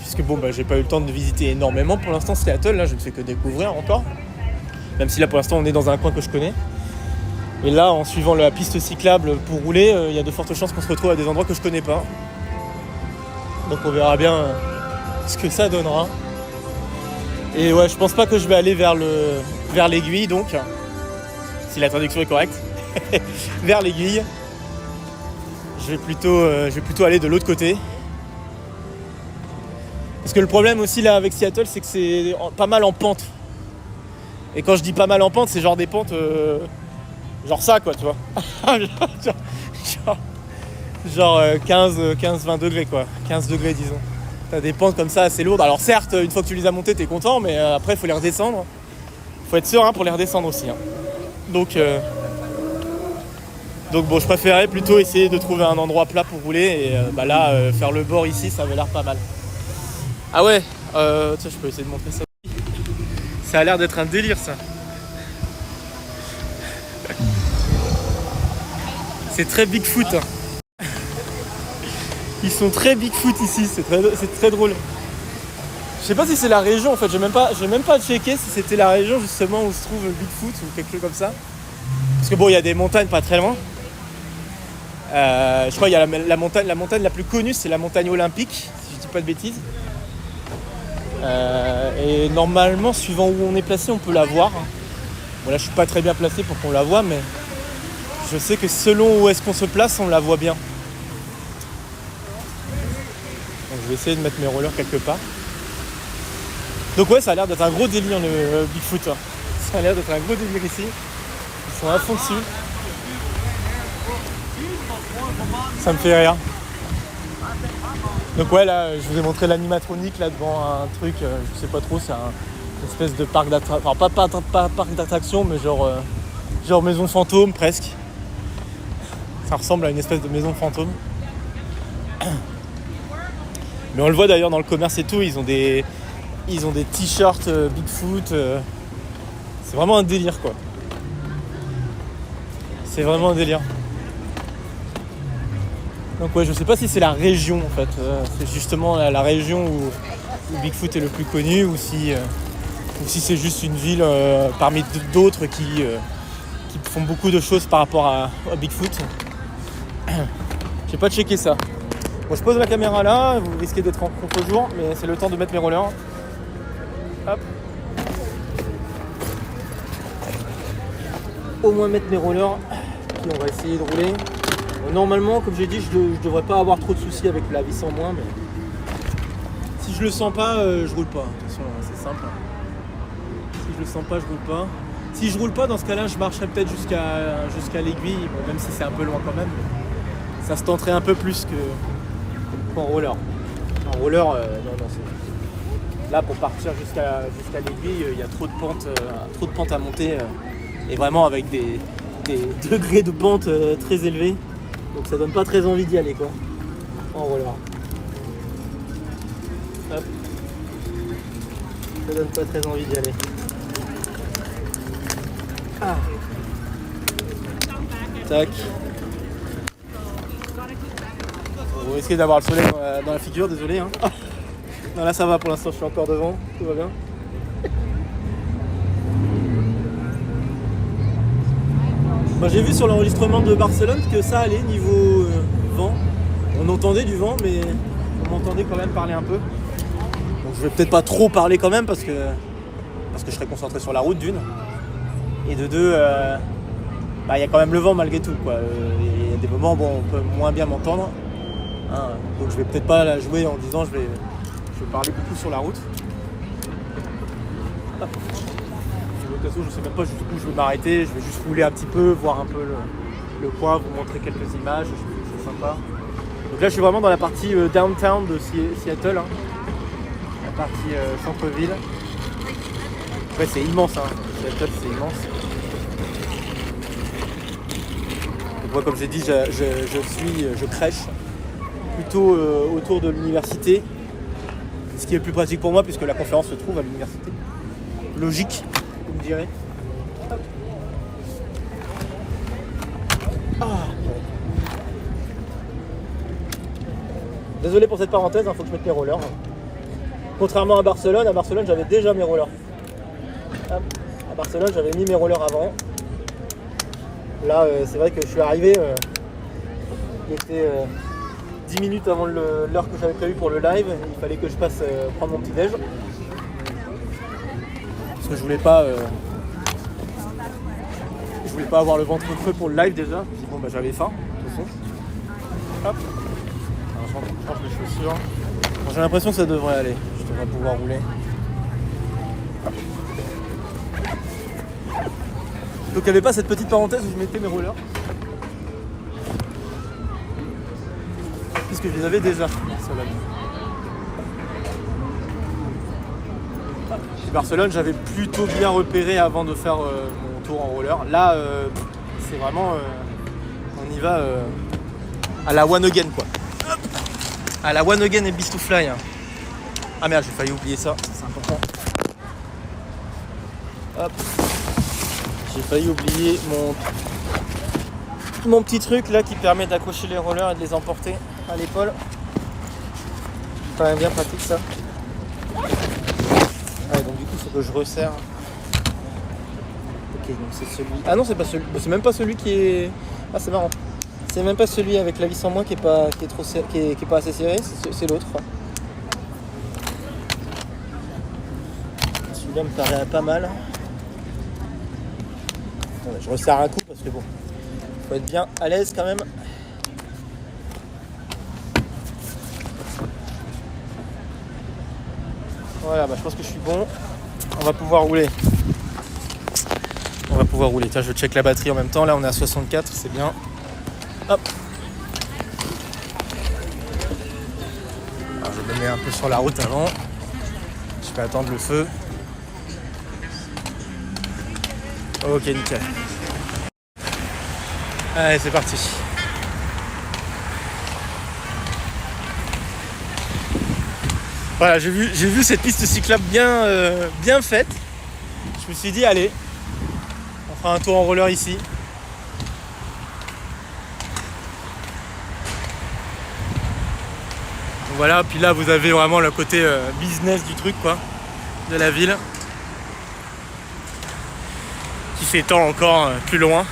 Puisque bon, bah, j'ai pas eu le temps de visiter énormément pour l'instant Seattle, là, je ne fais que découvrir encore. Même si là pour l'instant on est dans un coin que je connais. Et là, en suivant la piste cyclable pour rouler, il y a de fortes chances qu'on se retrouve à des endroits que je connais pas. Donc on verra bien ce que ça donnera. Et ouais, je pense pas que je vais aller vers l'aiguille, donc, si la traduction est correcte, vers l'aiguille. Je vais plutôt aller de l'autre côté. Parce que le problème aussi là avec Seattle, c'est que c'est pas mal en pente. Et quand je dis pas mal en pente, c'est genre des pentes genre ça quoi, tu vois. genre 15-20 degrés quoi. 15 degrés disons. T'as des pentes comme ça assez lourdes. Alors certes, une fois que tu les as montées, t'es content, mais après il faut les redescendre. Faut être serein pour les redescendre aussi. Hein. Donc bon, je préférais plutôt essayer de trouver un endroit plat pour rouler. Et là, faire le bord ici, ça avait l'air pas mal. Ah ouais, tiens, je peux essayer de montrer ça. Ça a l'air d'être un délire ça. C'est très Bigfoot. Hein. Ils sont très Bigfoot ici, c'est très drôle. Je sais pas si c'est la région en fait, j'ai même pas checké si c'était la région justement où se trouve Bigfoot ou quelque chose comme ça. Parce que bon, il y a des montagnes pas très loin. Je crois qu'il y a la montagne la plus connue, c'est la montagne olympique, si je dis pas de bêtises. Et normalement, suivant où on est placé, on peut la voir. Bon là, je suis pas très bien placé pour qu'on la voie, mais je sais que selon où est-ce qu'on se place, on la voit bien. Donc je vais essayer de mettre mes rollers quelque part. Donc ouais, ça a l'air d'être un gros délire le Bigfoot. Hein. Ça a l'air d'être un gros délire ici. Ils sont à fond dessus. Ça me fait rire. Donc ouais, là, je vous ai montré l'animatronique là devant un truc, je sais pas trop, c'est une espèce de parc d'attraction, enfin pas parc d'attraction, mais genre maison fantôme presque. Ça ressemble à une espèce de maison fantôme. Mais on le voit d'ailleurs dans le commerce et tout, ils ont des t-shirts Bigfoot. C'est vraiment un délire quoi. C'est vraiment un délire. Donc ouais, je sais pas si c'est la région en fait. C'est justement la région où Bigfoot est le plus connu ou si c'est juste une ville parmi d'autres qui font beaucoup de choses par rapport à Bigfoot. J'ai pas checké ça. Bon, je pose ma caméra là, vous risquez d'être en contre-jour, mais c'est le temps de mettre mes rollers. Hop. Au moins mettre mes rollers, puis on va essayer de rouler. Normalement, comme j'ai dit, je devrais pas avoir trop de soucis avec la vis en moins, mais si je le sens pas, je roule pas. Attention, c'est simple. Si je le sens pas, je roule pas. Si je roule pas, dans ce cas-là, je marcherai peut-être jusqu'à l'aiguille, bon, même si c'est un peu loin quand même. Ça se tenterait un peu plus qu'en roller. En roller, non, c'est... Là, pour partir jusqu'à l'aiguille, il y a trop de pente à monter. Et vraiment avec des degrés de pente très élevés. Donc ça donne pas très envie d'y aller, quoi. En roller. Hop. Ça donne pas très envie d'y aller. Ah. Tac. On risque d'avoir le soleil dans la figure, désolé. Hein. Non, là ça va pour l'instant, je suis encore devant, tout va bien. Moi, j'ai vu sur l'enregistrement de Barcelone que ça allait niveau vent. On entendait du vent, mais on m'entendait quand même parler un peu. Donc je vais peut-être pas trop parler quand même parce que je serai concentré sur la route d'une. Et de deux, il y a quand même le vent malgré tout, quoi. Il y a des moments où on peut moins bien m'entendre. Hein, donc je vais peut-être pas la jouer en disant je vais parler beaucoup sur la route. De toute façon, je sais même pas jusqu'où je vais m'arrêter, je vais juste rouler un petit peu, voir un peu le coin, vous montrer quelques images, c'est sympa. Donc là je suis vraiment dans la partie downtown de Seattle, hein. La partie centre-ville. Ouais, c'est immense, hein. Seattle c'est immense. Donc moi comme j'ai dit, je crèche plutôt autour de l'université, ce qui est le plus pratique pour moi puisque la conférence se trouve à l'université. Logique. Je dirais. Ah. Désolé pour cette parenthèse, il faut que je mette mes rollers. Contrairement à Barcelone j'avais déjà mes rollers. À Barcelone j'avais mis mes rollers avant. Là c'est vrai que je suis arrivé, il était 10 minutes avant l'heure que j'avais prévue pour le live, il fallait que je passe prendre mon petit déj. Parce que je voulais pas avoir le ventre creux pour le live déjà. Puis bon, j'avais faim, de toute façon. Hop. Alors, je range mes chaussures. Bon, j'ai l'impression que ça devrait aller. Je devrais pouvoir rouler. Hop. Donc il n'y avait pas cette petite parenthèse où je mettais mes rollers. Puisque je les avais déjà. Cela. Barcelone, j'avais plutôt bien repéré avant de faire mon tour en roller. Là, c'est vraiment... on y va à la one again, quoi. Hop, à la one again et beast to fly. Hein. Ah merde, j'ai failli oublier ça, c'est important. Hop. J'ai failli oublier mon petit truc là qui permet d'accrocher les rollers et de les emporter à l'épaule. C'est quand même bien pratique ça. Donc du coup il faut que je resserre. Ok, donc c'est celui. Ah non, c'est pas celui. C'est même pas celui qui est. Ah, c'est marrant. C'est même pas celui avec la vis en moins qui est pas assez serré, c'est l'autre. Celui-là me paraît pas mal. Attendez, je resserre un coup parce que bon, faut être bien à l'aise quand même. Voilà, je pense que je suis bon. On va pouvoir rouler. Tiens, je check la batterie en même temps. Là, on est à 64, c'est bien. Hop. Alors, je me mets un peu sur la route avant. Je vais attendre le feu. Ok, nickel. Allez, c'est parti. Voilà, j'ai vu cette piste cyclable bien faite. Je me suis dit, allez, on fera un tour en roller ici. Donc voilà, puis là vous avez vraiment le côté business du truc, quoi, de la ville, qui s'étend encore plus loin.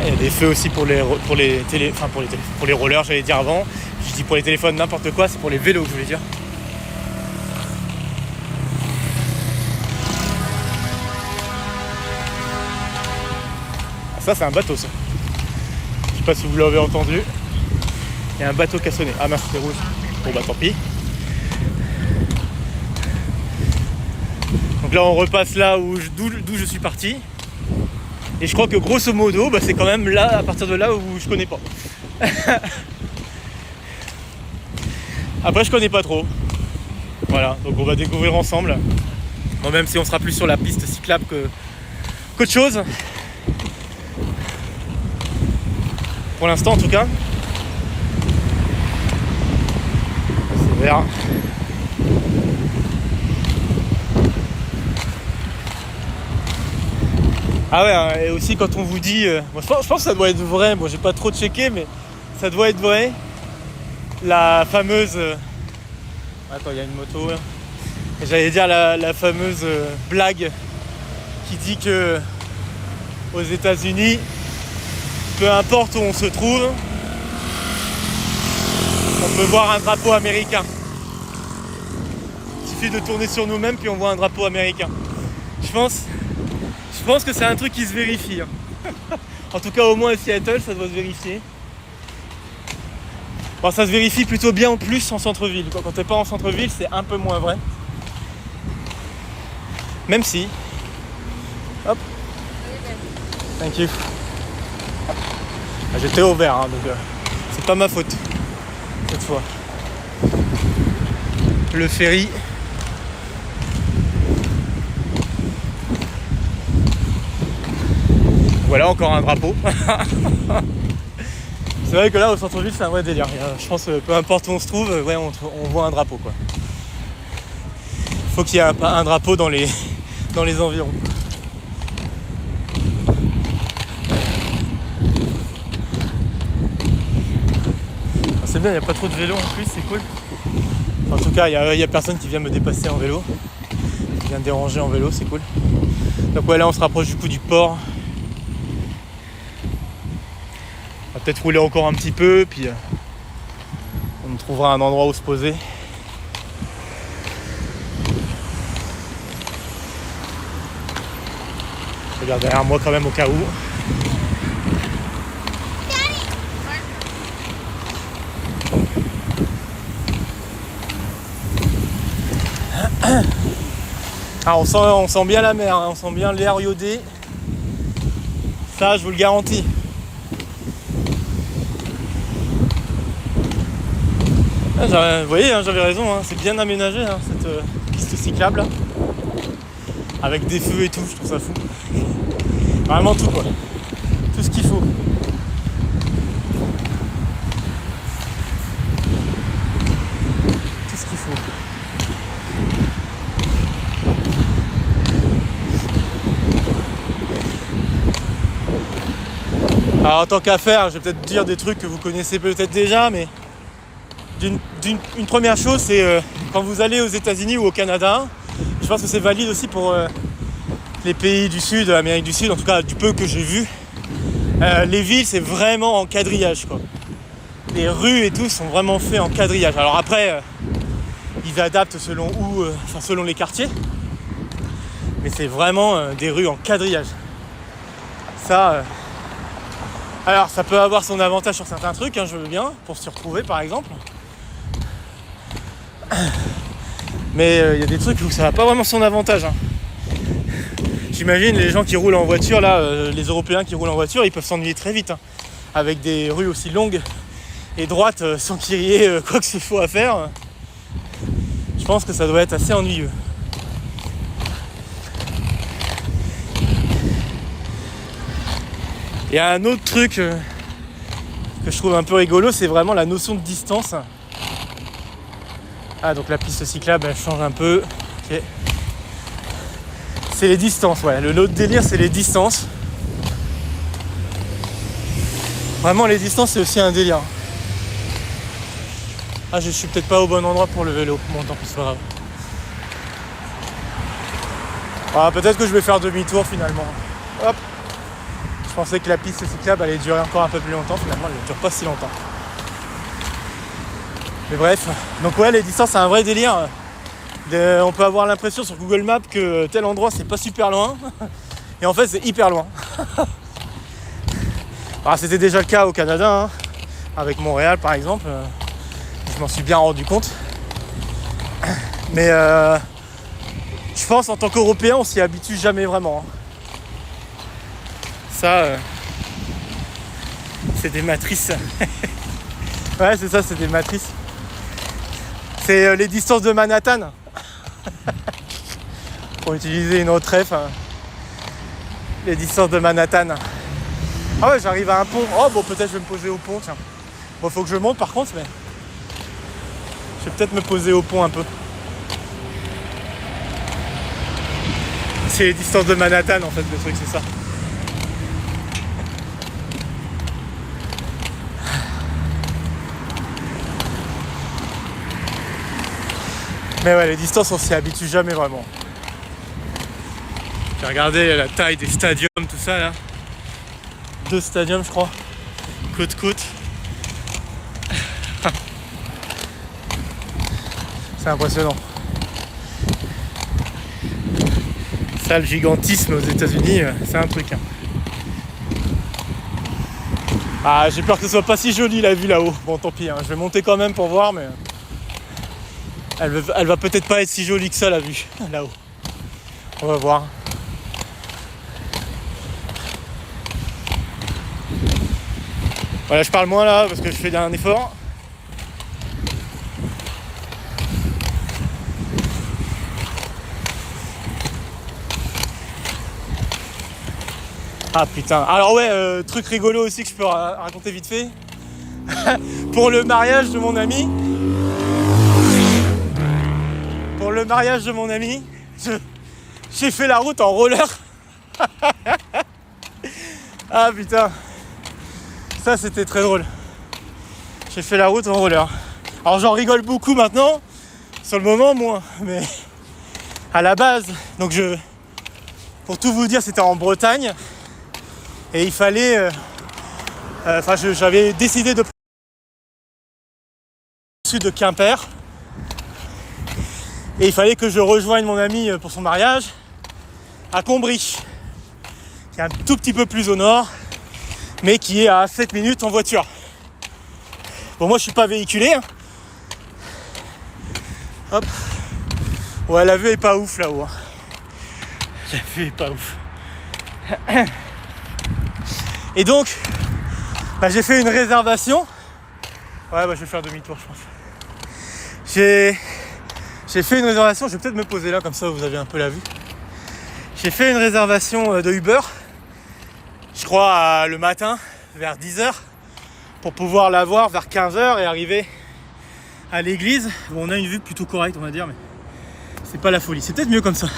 Il y a des feux aussi pour les rollers, j'allais dire avant. Je dis pour les téléphones, n'importe quoi, c'est pour les vélos que je voulais dire. Ça, c'est un bateau, ça. pas si vous l'avez entendu. Il y a un bateau qui a sonné. Ah mince, c'est rouge. Bon bah tant pis. Donc là on repasse là d'où je suis parti. Et je crois que grosso modo, c'est quand même là, à partir de là où je connais pas. Après je connais pas trop. Voilà, donc on va découvrir ensemble. Bon, même si on sera plus sur la piste cyclable qu'autre chose. Pour l'instant en tout cas. C'est vert. Ah ouais, hein, et aussi quand on vous dit... je pense que ça doit être vrai, bon j'ai pas trop checké, mais ça doit être vrai. La fameuse... Attends, il y a une moto là. J'allais dire la fameuse blague qui dit que aux États-Unis, peu importe où on se trouve, on peut voir un drapeau américain. Il suffit de tourner sur nous-mêmes puis on voit un drapeau américain. Je pense que c'est un truc qui se vérifie. En tout cas, au moins à Seattle, ça doit se vérifier. Bon, ça se vérifie plutôt bien en plus en centre-ville. Quand t'es pas en centre-ville, c'est un peu moins vrai. Même si... Hop. Thank you. Ah, j'étais au vert, hein, donc c'est pas ma faute cette fois. Le ferry. Voilà encore un drapeau. C'est vrai que là au centre-ville c'est un vrai délire. Je pense que peu importe où on se trouve, ouais, on voit un drapeau quoi. Faut qu'il y ait un drapeau dans les environs. C'est bien, il n'y a pas trop de vélo en plus, c'est cool. En tout cas, il y a personne qui vient me dépasser en vélo. Qui vient me déranger en vélo, c'est cool. Donc ouais, là on se rapproche du coup du port. On va peut-être rouler encore un petit peu, puis on trouvera un endroit où se poser. Je regarde derrière moi quand même au cas où. Ah, on sent bien la mer, hein, on sent bien l'air iodé. Ça, je vous le garantis. Ah, vous voyez, hein, j'avais raison, hein, c'est bien aménagé hein, cette piste cyclable. Avec des feux et tout, je trouve ça fou. Vraiment tout quoi. Tout ce qu'il faut. Tout ce qu'il faut. Alors en tant qu'à faire, je vais peut-être dire des trucs que vous connaissez peut-être déjà, mais une première chose, c'est quand vous allez aux États-Unis ou au Canada, je pense que c'est valide aussi pour les pays du Sud, Amérique du Sud, en tout cas du peu que j'ai vu. Les villes, c'est vraiment en quadrillage, quoi. Les rues et tout sont vraiment faits en quadrillage. Alors après, ils adaptent selon selon les quartiers, mais c'est vraiment des rues en quadrillage. Ça, alors ça peut avoir son avantage sur certains trucs, hein, je veux bien, pour s'y retrouver par exemple. Mais il y a des trucs où ça n'a pas vraiment son avantage. Hein. J'imagine les gens qui roulent en voiture, là, les Européens qui roulent en voiture, ils peuvent s'ennuyer très vite. Hein, avec des rues aussi longues et droites sans qu'il y ait quoi que ce soit à faire. Je pense que ça doit être assez ennuyeux. Il y a un autre truc que je trouve un peu rigolo, c'est vraiment la notion de distance. Ah, donc la piste cyclable elle change un peu. Okay. C'est les distances, ouais. Le autre délire, c'est les distances. Vraiment, les distances, c'est aussi un délire. Ah, je suis peut-être pas au bon endroit pour le vélo. Bon, tant pis, c'est pas grave. Ah, peut-être que je vais faire demi-tour finalement. Hop. Je pensais que la piste cyclable allait durer encore un peu plus longtemps. Finalement, elle ne dure pas si longtemps. Mais bref, donc ouais, les distances c'est un vrai délire. On peut avoir l'impression sur Google Maps que tel endroit c'est pas super loin. Et en fait c'est hyper loin. Alors, c'était déjà le cas au Canada, hein, avec Montréal par exemple. Je m'en suis bien rendu compte. Mais je pense en tant qu'Européen, on s'y habitue jamais vraiment. Hein. Ça, c'est des matrices. Ouais, c'est ça, c'est des matrices. C'est les distances de Manhattan. Pour utiliser une autre ref. Les distances de Manhattan. Ah ouais, j'arrive à un pont. Oh bon, peut-être je vais me poser au pont, tiens. Bon, faut que je monte par contre, mais je vais peut-être me poser au pont un peu. C'est les distances de Manhattan en fait, le truc, c'est ça. Mais ouais, les distances, on s'y habitue jamais vraiment. J'ai regardé la taille des stadiums, tout ça là. 2 stadiums, je crois. Côte-côte. C'est impressionnant. Ça, le gigantisme aux États-Unis, c'est un truc. Hein. Ah, j'ai peur que ce soit pas si joli la vue là-haut. Bon, tant pis, hein. Je vais monter quand même pour voir, mais elle va peut-être pas être si jolie que ça la vue là-haut. On va voir. Voilà, je parle moins là parce que je fais un effort. Ah putain. Alors ouais, truc rigolo aussi que je peux raconter vite fait. Pour le mariage de mon ami. J'ai fait la route en roller. Ah putain. Ça c'était très drôle. J'ai fait la route en roller. Alors j'en rigole beaucoup maintenant. Sur le moment moins. Mais à la base, donc pour tout vous dire, c'était en Bretagne. Et il fallait... j'avais décidé de prendre le sud de Quimper. Et il fallait que je rejoigne mon ami pour son mariage à Combry, qui est un tout petit peu plus au nord, mais qui est à 7 minutes en voiture. Bon, moi je suis pas véhiculé. Hein. Hop. Ouais, la vue est pas ouf là-haut. Hein. La vue est pas ouf. Et donc, j'ai fait une réservation. Ouais, je vais faire demi-tour, je pense. J'ai fait une réservation, je vais peut-être me poser là, comme ça vous avez un peu la vue. J'ai fait une réservation de Uber, je crois le matin, vers 10h, pour pouvoir la voir vers 15h et arriver à l'église. Bon, on a une vue plutôt correcte, on va dire, mais c'est pas la folie. C'est peut-être mieux comme ça.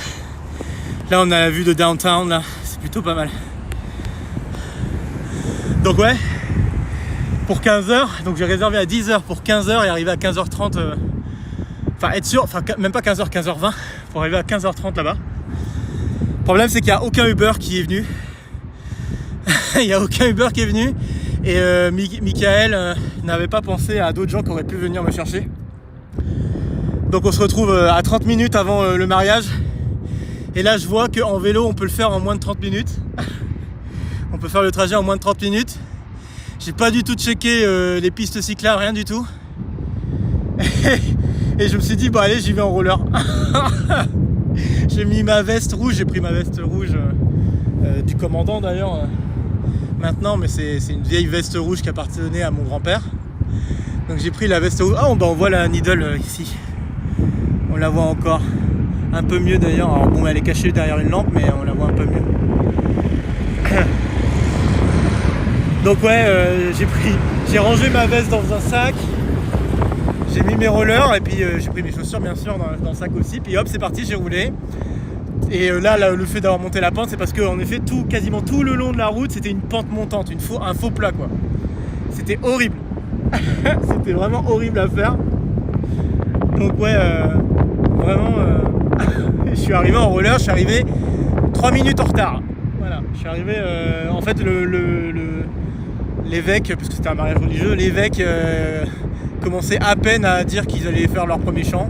Là, on a la vue de downtown, là, c'est plutôt pas mal. Donc ouais, pour 15h, donc j'ai réservé à 10h pour 15h et arriver à 15h30. Être sûr, même pas 15h, 15h20 pour arriver à 15h30 là-bas. Le problème c'est qu'il n'y a aucun Uber qui est venu. Il n'y a aucun Uber qui est venu. Et Michael n'avait pas pensé à d'autres gens qui auraient pu venir me chercher. Donc on se retrouve à 30 minutes avant le mariage. Et là je vois qu'en vélo on peut le faire en moins de 30 minutes. On peut faire le trajet en moins de 30 minutes. J'ai pas du tout checké les pistes cyclables, rien du tout. Et je me suis dit, bon allez, j'y vais en roller. J'ai mis ma veste rouge, j'ai pris ma veste rouge du commandant d'ailleurs maintenant, mais c'est une vieille veste rouge qui appartenait à mon grand-père. Donc j'ai pris la veste rouge. Ah, on voit la Needle ici. On la voit encore. Un peu mieux d'ailleurs. Alors bon, elle est cachée derrière une lampe, mais on la voit un peu mieux. Donc ouais, j'ai rangé ma veste dans un sac. J'ai mis mes rollers et puis j'ai pris mes chaussures bien sûr dans le sac aussi. Puis hop, c'est parti, j'ai roulé. Et là, le fait d'avoir monté la pente, c'est parce qu'en effet, quasiment tout le long de la route, c'était une pente montante, un faux plat quoi. C'était horrible. C'était vraiment horrible à faire. Donc ouais, vraiment, je suis arrivé en roller, je suis arrivé 3 minutes en retard. Voilà, je suis arrivé, en fait, l'évêque, parce que c'était un mariage religieux, l'évêque commençait à peine à dire qu'ils allaient faire leur premier chant.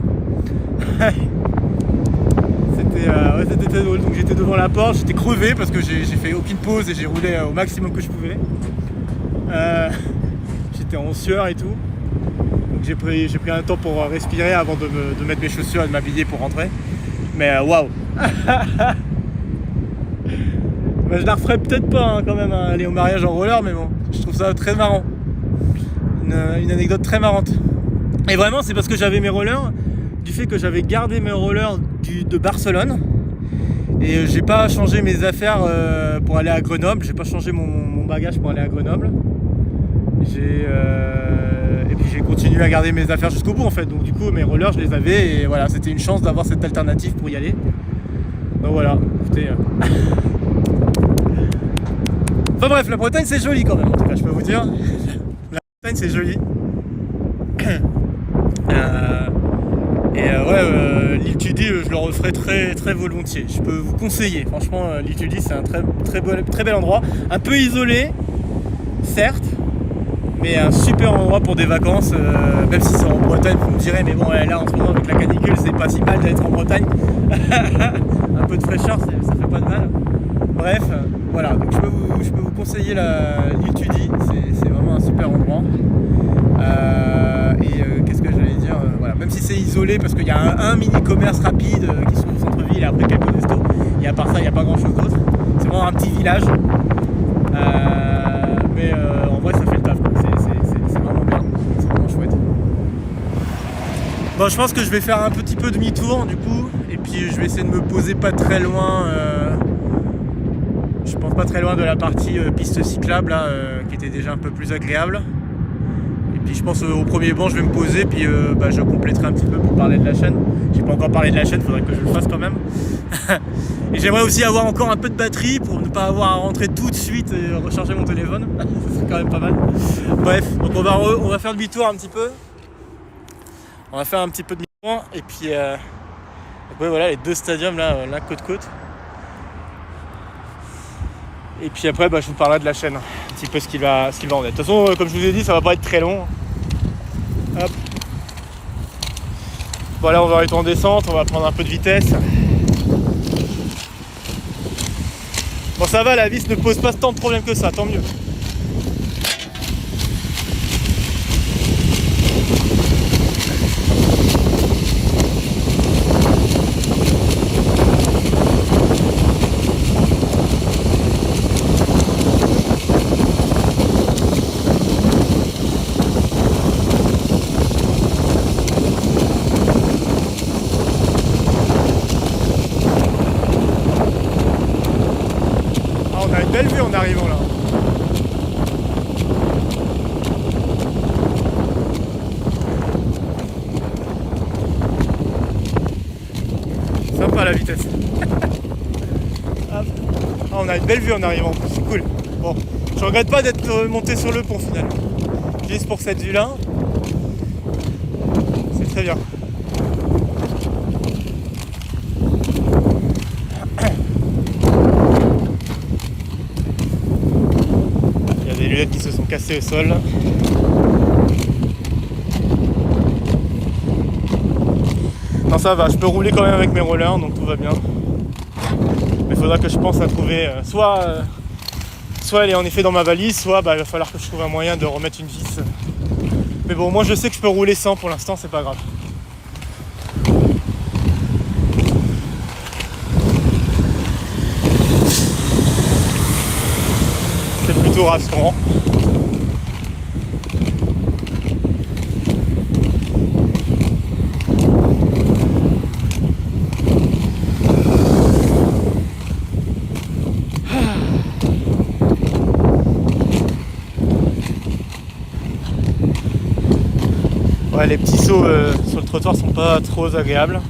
C'était très drôle. Donc j'étais devant la porte, j'étais crevé parce que j'ai fait aucune pause et j'ai roulé au maximum que je pouvais. J'étais en sueur et tout. Donc j'ai pris un temps pour respirer avant de mettre mes chaussures et de m'habiller pour rentrer. Mais waouh. Bah, je la referai peut-être pas hein, quand même, hein, aller au mariage en roller, mais bon, je trouve ça très marrant. Une anecdote très marrante. Et vraiment, c'est parce que j'avais mes rollers, du fait que j'avais gardé mes rollers de Barcelone. Et j'ai pas changé mes affaires pour aller à Grenoble. J'ai pas changé mon bagage pour aller à Grenoble. Et puis j'ai continué à garder mes affaires jusqu'au bout en fait. Donc du coup mes rollers je les avais et voilà, c'était une chance d'avoir cette alternative pour y aller. Donc voilà, écoutez. Enfin bref, la Bretagne c'est joli quand même, en tout cas je peux vous dire. La Bretagne c'est joli. L'île Tudy, je le referai très très volontiers. Je peux vous conseiller. Franchement, l'île Tudy, c'est un très bel endroit. Un peu isolé, certes, mais un super endroit pour des vacances. Même si c'est en Bretagne, vous me direz, mais bon, là en ce moment avec la canicule, c'est pas si mal d'être en Bretagne. Un peu de fraîcheur, ça fait pas de mal. Bref, voilà. Donc je peux vous conseiller l'île Tudy. C'est vraiment un super endroit. Qu'est-ce que j'allais dire voilà. Même si c'est isolé parce qu'il y a un mini commerce rapide qui se trouve au centre-ville et après quelques restos, et à part ça il n'y a pas grand chose d'autre. C'est vraiment un petit village, mais en vrai ça fait le taf, c'est vraiment bien, c'est vraiment chouette. Bon, je pense que je vais faire un petit peu demi-tour du coup, et puis je vais essayer de me poser pas très loin, je pense pas très loin de la partie piste cyclable là, qui était déjà un peu plus agréable. Puis je pense au premier banc je vais me poser, puis je compléterai un petit peu pour parler de la chaîne. J'ai pas encore parlé de la chaîne, faudrait que je le fasse quand même. Et j'aimerais aussi avoir encore un peu de batterie pour ne pas avoir à rentrer tout de suite et recharger mon téléphone. C'est quand même pas mal. Bref, donc on va faire demi-tour un petit peu. On va faire un petit peu de demi-tour et puis voilà les deux stadiums là côte-côte. Et puis après je vous parlerai de la chaîne, un petit peu ce qu'il va en être. De toute façon, comme je vous ai dit, ça va pas être très long. Hop. Voilà, on va être en descente, on va prendre un peu de vitesse. Bon ça va, la vis ne pose pas tant de problèmes que ça, tant mieux. Belle vue en arrivant là. Sympa la vitesse. On a une belle vue en arrivant, c'est cool. Bon, je regrette pas d'être monté sur le pont finalement. Juste pour cette vue là. C'est très bien. Des lunettes qui se sont cassées au sol. Non ça va, je peux rouler quand même avec mes rollers donc tout va bien. Mais il faudra que je pense à trouver soit elle est en effet dans ma valise, soit il va falloir que je trouve un moyen de remettre une vis. Mais bon, moi je sais que je peux rouler sans pour l'instant, c'est pas grave. C'est plutôt rassurant. Ouais, les petits sauts sur le trottoir sont pas trop agréables.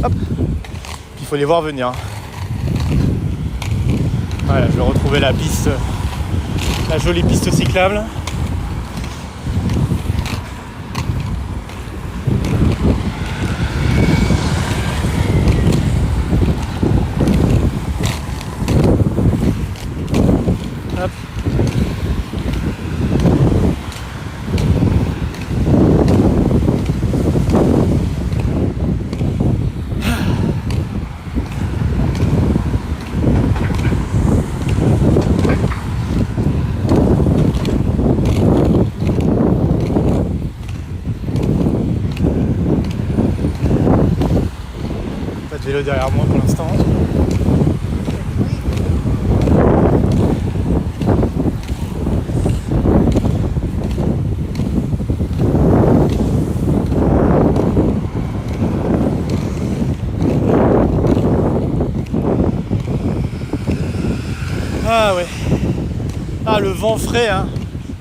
Hop. Il faut les voir venir. Voilà, je vais retrouver la piste, la jolie piste cyclable. Hop. vélo derrière moi pour l'instant. Ah ouais. Ah, le vent frais, hein.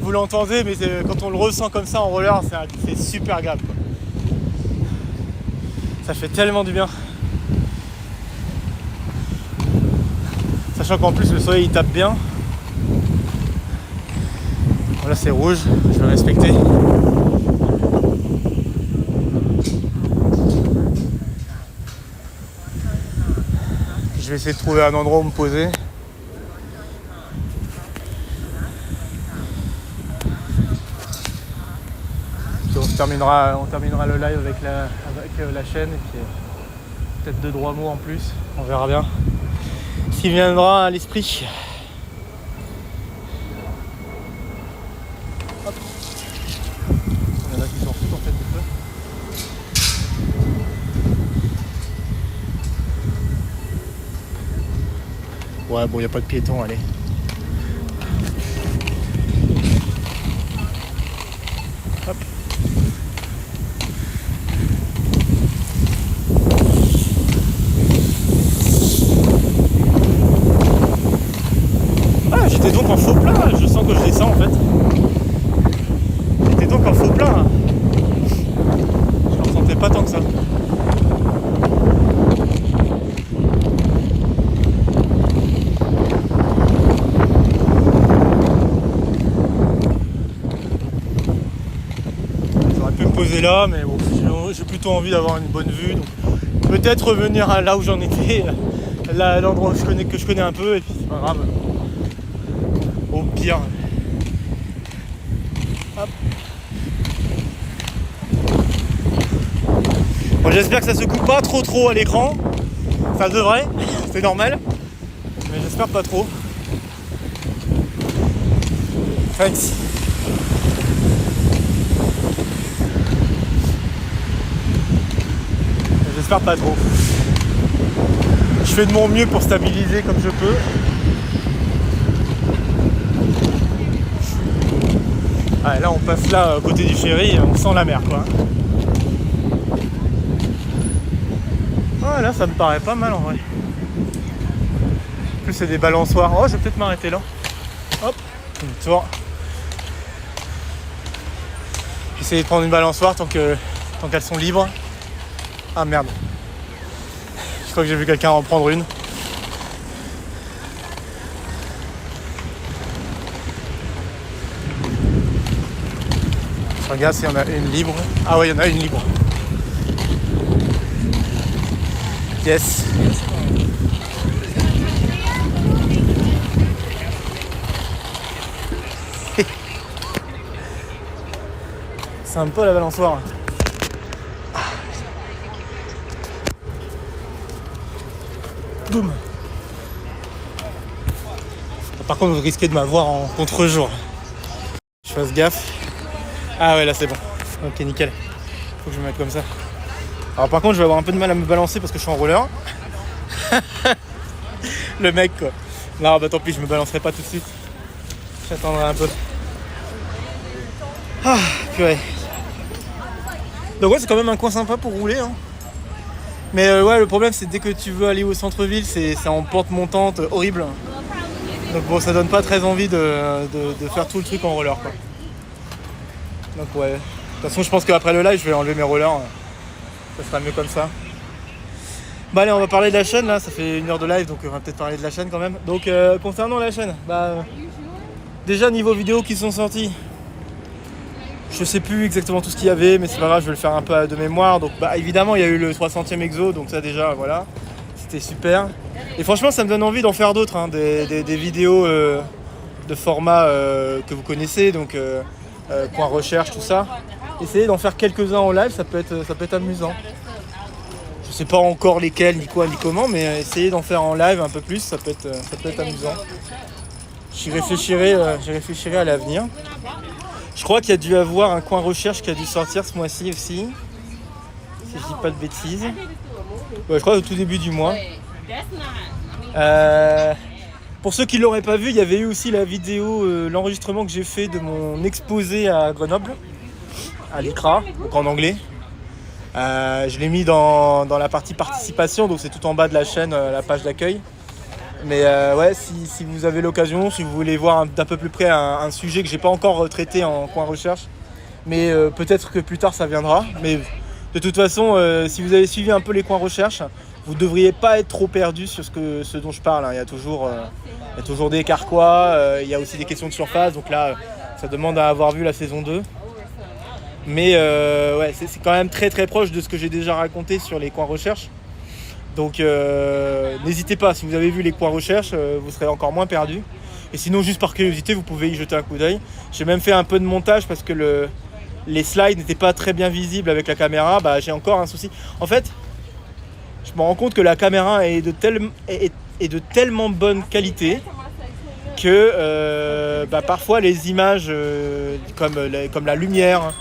Vous l'entendez, mais quand on le ressent comme ça en roller, c'est super agréable, quoi. Ça fait tellement du bien. Sachant qu'en plus le soleil il tape bien. Voilà, c'est rouge, je vais respecter. Je vais essayer de trouver un endroit où me poser. On terminera le live avec la chaîne et puis peut-être 2-3 mots en plus, on verra bien ce qui viendra à l'esprit. Hop. Il y en a qui s'en foutent en fait du feu. Ouais, bon, il n'y a pas de piétons, allez. Hop. Ah, j'étais donc en faux plat, je sens que je descends en fait. J'étais donc en faux plat. Je ne ressentais pas tant que ça. J'aurais pu me poser là, mais bon, j'ai plutôt envie d'avoir une bonne vue. Donc peut-être revenir à là où j'en étais, là, l'endroit que je connais un peu, et puis c'est pas grave. Au pire. Hop. Bon, j'espère que ça se coupe pas trop à l'écran. Ça devrait, c'est normal. Mais j'espère pas trop. Thanks. J'espère pas trop. Je fais de mon mieux pour stabiliser comme je peux. Ah, là on passe là à côté du ferry, on sent la mer quoi. Ah, là ça me paraît pas mal en vrai. En plus c'est des balançoires. Oh, je vais peut-être m'arrêter là. Hop, un tour. J'essaie de prendre une balançoire tant qu'elles sont libres. Ah merde. Je crois que j'ai vu quelqu'un en prendre une. Je regarde s'il y en a une libre. Ah ouais, il y en a une libre. Yes. C'est un peu la balançoire. Boum. Par contre, vous risquez de m'avoir en contre-jour. Je fasse gaffe. Ah ouais, là c'est bon. Ok, nickel. Faut que je me mette comme ça. Alors par contre, je vais avoir un peu de mal à me balancer parce que je suis en roller. Le mec quoi. Non, bah tant pis, je me balancerai pas tout de suite. J'attendrai un peu. Ah, purée. Donc ouais, c'est quand même un coin sympa pour rouler, hein. Mais ouais, le problème c'est dès que tu veux aller au centre-ville, c'est en pente montante horrible. Donc bon, ça donne pas très envie de faire tout le truc en roller quoi. Donc ouais. De toute façon, je pense qu'après le live, je vais enlever mes rollers. Ça sera mieux comme ça. Bah allez, on va parler de la chaîne là. Ça fait 1 heure de live, donc on va peut-être parler de la chaîne quand même. Donc concernant la chaîne, bah déjà niveau vidéos qui sont sorties. Je sais plus exactement tout ce qu'il y avait, mais c'est pas grave, je vais le faire un peu de mémoire. Donc bah évidemment il y a eu le 300e exo, donc ça déjà voilà, c'était super. Et franchement ça me donne envie d'en faire d'autres, hein, des vidéos de format que vous connaissez, donc point recherche, tout ça. Essayez d'en faire quelques-uns en live, ça peut être amusant. Je sais pas encore lesquels, ni quoi, ni comment, mais essayez d'en faire en live un peu plus, ça peut être amusant. J'y réfléchirai à l'avenir. Je crois qu'il y a dû avoir un coin recherche qui a dû sortir ce mois-ci aussi, si je dis pas de bêtises. Ouais, je crois au tout début du mois. Pour ceux qui ne l'auraient pas vu, il y avait eu aussi la vidéo, l'enregistrement que j'ai fait de mon exposé à Grenoble, à l'ICRA, donc en anglais. Je l'ai mis dans la partie participation, donc c'est tout en bas de la chaîne, la page d'accueil. Mais ouais, si vous avez l'occasion, si vous voulez voir d'un peu plus près un sujet que j'ai pas encore traité en coin recherche, mais peut-être que plus tard ça viendra. Mais de toute façon, si vous avez suivi un peu les coins recherche, vous ne devriez pas être trop perdu sur ce dont je parle. Hein. Il y a toujours des carquois, il y a aussi des questions de surface, donc là ça demande à avoir vu la saison 2. Mais ouais, c'est quand même très très proche de ce que j'ai déjà raconté sur les coins recherche. Donc n'hésitez pas, si vous avez vu les coins recherche, vous serez encore moins perdu. Et sinon, juste par curiosité, vous pouvez y jeter un coup d'œil. J'ai même fait un peu de montage parce que les slides n'étaient pas très bien visibles avec la caméra. Bah, j'ai encore un souci. En fait, je me rends compte que la caméra est de tellement bonne qualité que parfois les images comme la lumière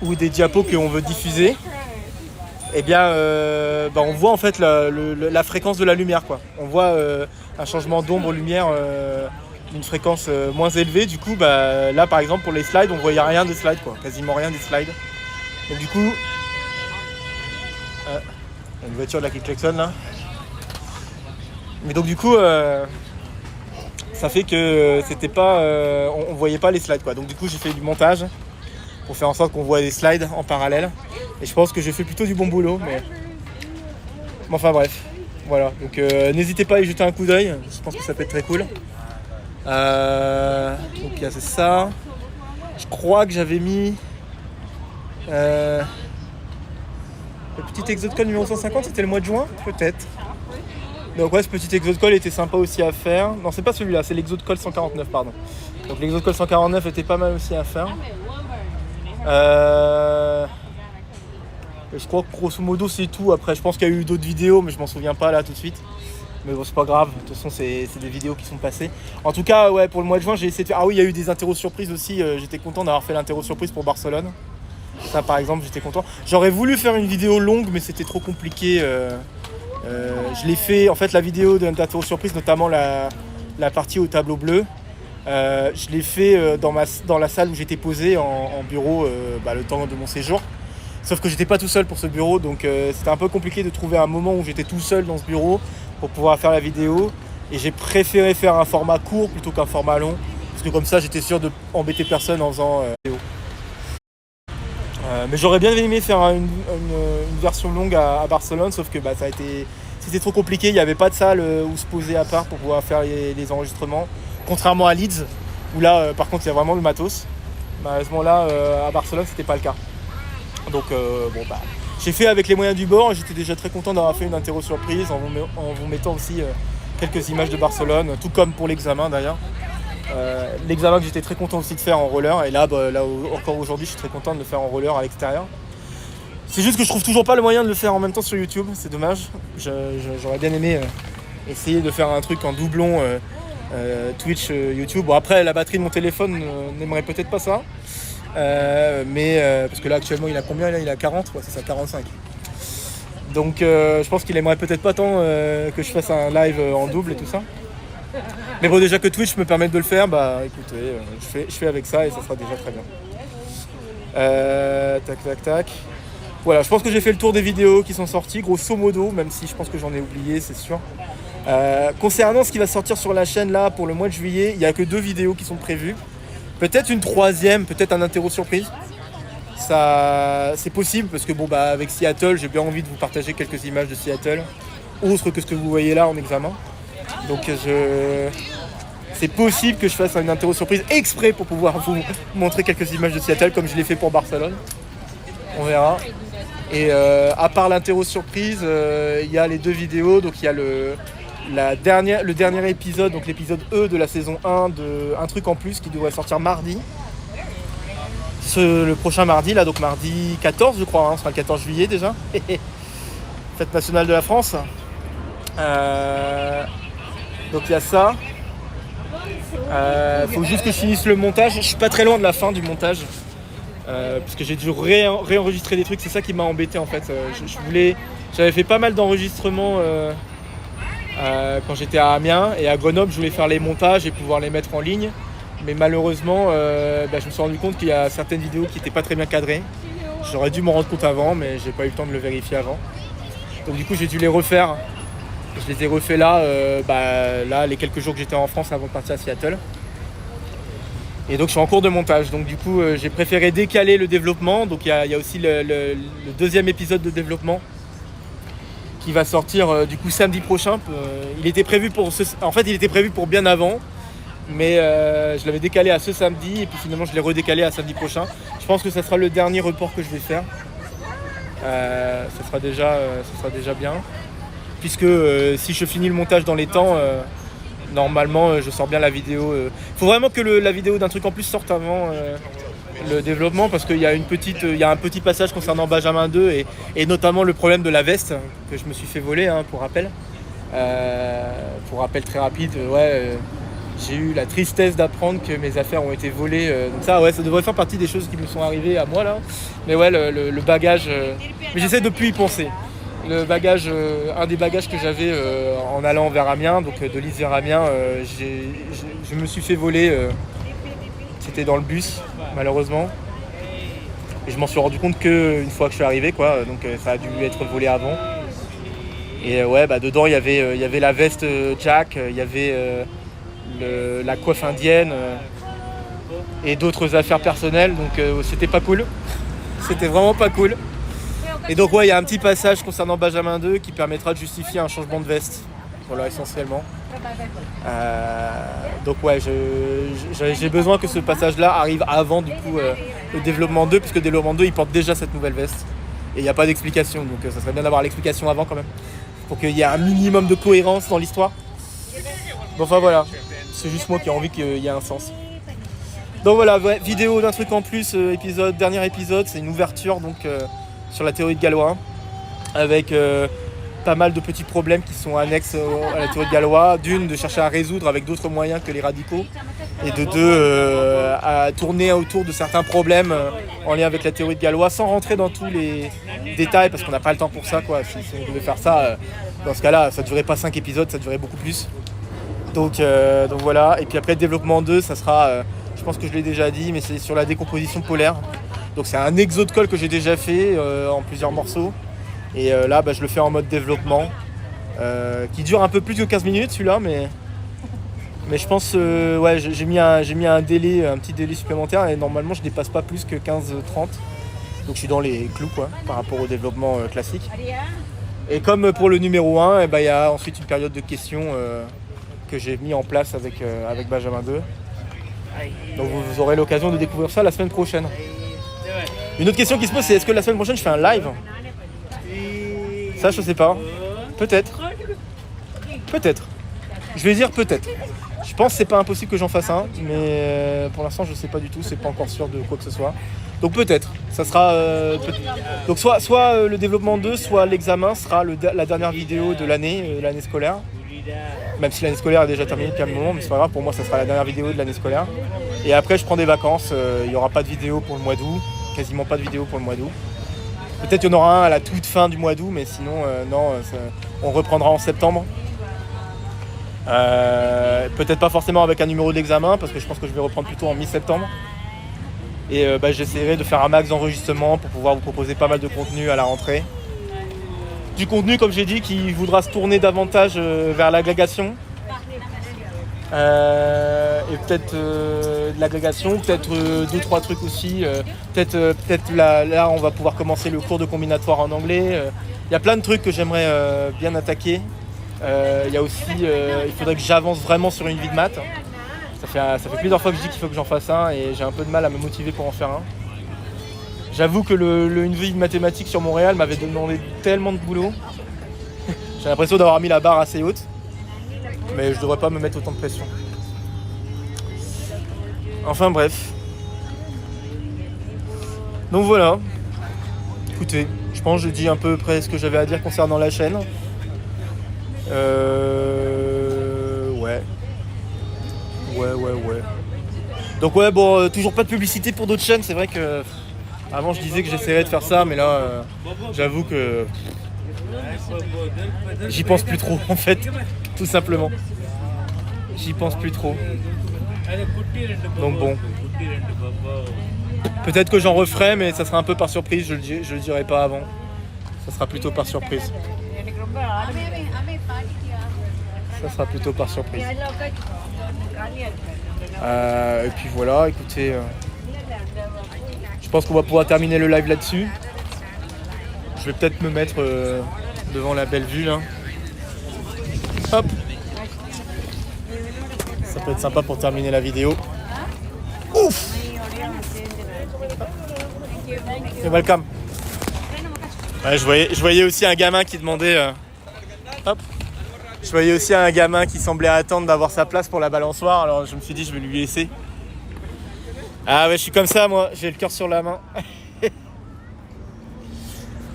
ou des diapos qu'on veut diffuser, eh bien, on voit en fait la fréquence de la lumière, quoi. On voit un changement d'ombre-lumière d'une fréquence moins élevée. Du coup, là par exemple pour les slides, on voyait rien des slides, quoi. Quasiment rien des slides. Donc du coup, il y a une voiture là qui klaxonne là. Mais donc du coup, ça fait que c'était pas, on voyait pas les slides, quoi. Donc du coup, j'ai fait du montage pour faire en sorte qu'on voit les slides en parallèle. Et je pense que j'ai fait plutôt du bon boulot, mais enfin bref, voilà. Donc n'hésitez pas à y jeter un coup d'œil, je pense que ça peut être très cool. Donc c'est ça. Je crois que j'avais mis le petit Exode Call numéro 150, c'était le mois de juin, peut-être. Donc ouais, ce petit Exode Call était sympa aussi à faire. Non, c'est pas celui-là, c'est l'Exode Call 149, pardon. Donc l'Exode Call 149 était pas mal aussi à faire. Je crois que grosso modo c'est tout. Après je pense qu'il y a eu d'autres vidéos mais je m'en souviens pas là tout de suite. Mais bon c'est pas grave, de toute façon c'est des vidéos qui sont passées. En tout cas ouais, pour le mois de juin j'ai essayé de faire... Ah oui, il y a eu des interros surprises aussi, j'étais content d'avoir fait l'interro surprise pour Barcelone. Ça par exemple j'étais content. J'aurais voulu faire une vidéo longue mais c'était trop compliqué. Je l'ai fait, en fait la vidéo de l'interro surprise, notamment la partie au tableau bleu. Je l'ai fait dans la salle où j'étais posé en bureau le temps de mon séjour. Sauf que j'étais pas tout seul pour ce bureau, donc c'était un peu compliqué de trouver un moment où j'étais tout seul dans ce bureau pour pouvoir faire la vidéo. Et j'ai préféré faire un format court plutôt qu'un format long, parce que comme ça j'étais sûr d'embêter personne en faisant vidéo. Mais j'aurais bien aimé faire une version longue à Barcelone, sauf que c'était trop compliqué, il n'y avait pas de salle où se poser à part pour pouvoir faire les enregistrements. Contrairement à Leeds, où là par contre il y a vraiment le matos. Malheureusement là à Barcelone c'était pas le cas. Donc j'ai fait avec les moyens du bord et j'étais déjà très content d'avoir fait une interro surprise en vous mettant aussi quelques images de Barcelone, tout comme pour l'examen d'ailleurs. L'examen que j'étais très content aussi de faire en roller, et là encore aujourd'hui je suis très content de le faire en roller à l'extérieur. C'est juste que je trouve toujours pas le moyen de le faire en même temps sur YouTube, c'est dommage. J'aurais bien aimé essayer de faire un truc en doublon Twitch, YouTube. Bon après la batterie de mon téléphone n'aimerait peut-être pas ça. Parce que là actuellement il a combien là, il a 40, ouais, c'est ça, 45. Donc je pense qu'il aimerait peut-être pas tant que je fasse un live en double et tout ça. Mais bon, déjà que Twitch me permette de le faire, écoutez, je fais avec ça et ça sera déjà très bien. Tac. Voilà, je pense que j'ai fait le tour des vidéos qui sont sorties, grosso modo, même si je pense que j'en ai oublié, c'est sûr. Concernant ce qui va sortir sur la chaîne là pour le mois de juillet, il n'y a que 2 vidéos qui sont prévues. Peut-être une 3e, peut-être un interro surprise. Ça, c'est possible parce que avec Seattle, j'ai bien envie de vous partager quelques images de Seattle, autres que ce que vous voyez là en examen. Donc c'est possible que je fasse une interro surprise exprès pour pouvoir vous montrer quelques images de Seattle comme je l'ai fait pour Barcelone. On verra. Et à part l'interro surprise, il y a les 2 vidéos. Donc il y a le dernier épisode, donc l'épisode E de la saison 1 de Un truc en plus qui devrait sortir mardi. Le prochain mardi, là, donc mardi 14 je crois, ce sera le 14 juillet déjà. Fête nationale de la France. Donc il y a ça. Faut juste que je finisse le montage. Je suis pas très loin de la fin du montage. parce que j'ai dû réenregistrer des trucs, c'est ça qui m'a embêté en fait. J'avais fait pas mal d'enregistrements quand j'étais à Amiens, et à Grenoble je voulais faire les montages et pouvoir les mettre en ligne, mais malheureusement je me suis rendu compte qu'il y a certaines vidéos qui n'étaient pas très bien cadrées. J'aurais dû m'en rendre compte avant, mais j'ai pas eu le temps de le vérifier avant, donc du coup j'ai dû les refaire. Je les ai refaits là, les quelques jours que j'étais en France avant de partir à Seattle. Et donc je suis en cours de montage, donc du coup j'ai préféré décaler le développement. Donc il y a aussi le deuxième épisode de développement qui va sortir du coup samedi prochain. Il était prévu pour bien avant, mais je l'avais décalé à ce samedi et puis finalement je l'ai redécalé à samedi prochain. Je pense que ça sera le dernier report que je vais faire. Ça sera déjà bien, puisque si je finis le montage dans les temps, normalement je sors bien la vidéo. Faut vraiment que la vidéo d'un truc en plus sorte avant le développement, parce qu'il y a un petit passage concernant Benjamin 2 et notamment le problème de la veste que je me suis fait voler, pour rappel. Pour rappel très rapide, j'ai eu la tristesse d'apprendre que mes affaires ont été volées. Donc ça devrait faire partie des choses qui me sont arrivées à moi là. Mais le bagage, mais j'essaie de plus y penser. Le bagage, un des bagages que j'avais en allant vers Amiens, donc de Lille vers Amiens, je me suis fait voler. C'était dans le bus, malheureusement. Et je m'en suis rendu compte qu'une fois que je suis arrivé, quoi. Donc ça a dû être volé avant. Et dedans il y avait la veste Jack, il y avait la coiffe indienne et d'autres affaires personnelles. Donc c'était pas cool. C'était vraiment pas cool. Et donc il y a un petit passage concernant Benjamin 2 qui permettra de justifier un changement de veste. Voilà, essentiellement. Donc j'ai besoin que ce passage-là arrive avant du coup le développement 2, puisque le développement 2 il porte déjà cette nouvelle veste. Et il n'y a pas d'explication, donc ça serait bien d'avoir l'explication avant quand même. Pour qu'il y ait un minimum de cohérence dans l'histoire. Bon, enfin voilà, c'est juste moi qui ai envie qu'il y ait un sens. Donc voilà, vidéo d'un truc en plus, dernier épisode, c'est une ouverture donc sur la théorie de Galois, avec pas mal de petits problèmes qui sont annexes à la théorie de Galois. D'une, de chercher à résoudre avec d'autres moyens que les radicaux, et de deux, à tourner autour de certains problèmes en lien avec la théorie de Galois, sans rentrer dans tous les détails, parce qu'on n'a pas le temps pour ça, quoi. Si on devait faire ça, dans ce cas-là, ça ne durerait pas 5 épisodes, ça durerait beaucoup plus. Donc voilà, et puis après le développement 2, ça sera, je pense que je l'ai déjà dit, mais c'est sur la décomposition polaire. Donc c'est un exo de colle que j'ai déjà fait en plusieurs morceaux. Et là, je le fais en mode développement, qui dure un peu plus que 15 minutes celui-là, mais je pense, j'ai mis un petit délai supplémentaire, et normalement je dépasse pas plus que 15-30. Donc je suis dans les clous, quoi, par rapport au développement classique. Et comme pour le numéro 1, il y a ensuite une période de questions que j'ai mis en place avec Benjamin 2. Donc vous aurez l'occasion de découvrir ça la semaine prochaine. Une autre question qui se pose, c'est est-ce que la semaine prochaine je fais un live ? Ça je sais pas. Peut-être. Je vais dire peut-être. Je pense que c'est pas impossible que j'en fasse un, mais pour l'instant je sais pas du tout, c'est pas encore sûr de quoi que ce soit. Donc peut-être. Ça sera donc soit le développement 2, soit l'examen sera la dernière vidéo de l'année scolaire. Même si l'année scolaire est déjà terminée depuis un moment, mais c'est pas grave, pour moi ça sera la dernière vidéo de l'année scolaire. Et après je prends des vacances, il n'y aura pas de vidéo pour le mois d'août, quasiment pas de vidéo pour le mois d'août. Peut-être qu'il y en aura un à la toute fin du mois d'août, mais sinon non, on reprendra en septembre. Peut-être pas forcément avec un numéro d'examen, parce que je pense que je vais reprendre plutôt en mi-septembre. Et j'essaierai de faire un max d'enregistrements pour pouvoir vous proposer pas mal de contenu à la rentrée. Du contenu, comme j'ai dit, qui voudra se tourner davantage vers l'agrégation. Et peut-être de l'agrégation, peut-être 2-3 trucs aussi. Peut-être là, on va pouvoir commencer le cours de combinatoire en anglais. Il y a plein de trucs que j'aimerais bien attaquer. Il y a aussi, il faudrait que j'avance vraiment sur une vie de maths. Ça fait plusieurs fois que je dis qu'il faut que j'en fasse un, et j'ai un peu de mal à me motiver pour en faire un. J'avoue que une vie de mathématiques sur Montréal m'avait demandé tellement de boulot. J'ai l'impression d'avoir mis la barre assez haute, mais je devrais pas me mettre autant de pression. Enfin bref. Donc voilà. Écoutez, je pense que j'ai dit à peu près ce que j'avais à dire concernant la chaîne. Ouais. Donc toujours pas de publicité pour d'autres chaînes, c'est vrai que Avant je disais que j'essaierais de faire ça, mais là j'avoue que j'y pense plus trop en fait, tout simplement. J'y pense plus trop. Donc bon. Peut-être que j'en referai, mais ça sera un peu par surprise, je le dirai pas avant. Ça sera plutôt par surprise. Ça sera plutôt par surprise. Et puis voilà, écoutez, je pense qu'on va pouvoir terminer le live là-dessus. Je vais peut-être me mettre devant la belle vue là. Hop. Ça peut être sympa pour terminer la vidéo. Ouf. You're welcome. Ouais, je voyais aussi un gamin qui demandait. Hop. Je voyais aussi un gamin qui semblait attendre d'avoir sa place pour la balançoire. Alors je me suis dit je vais lui laisser. Ah ouais, je suis comme ça moi. J'ai le cœur sur la main.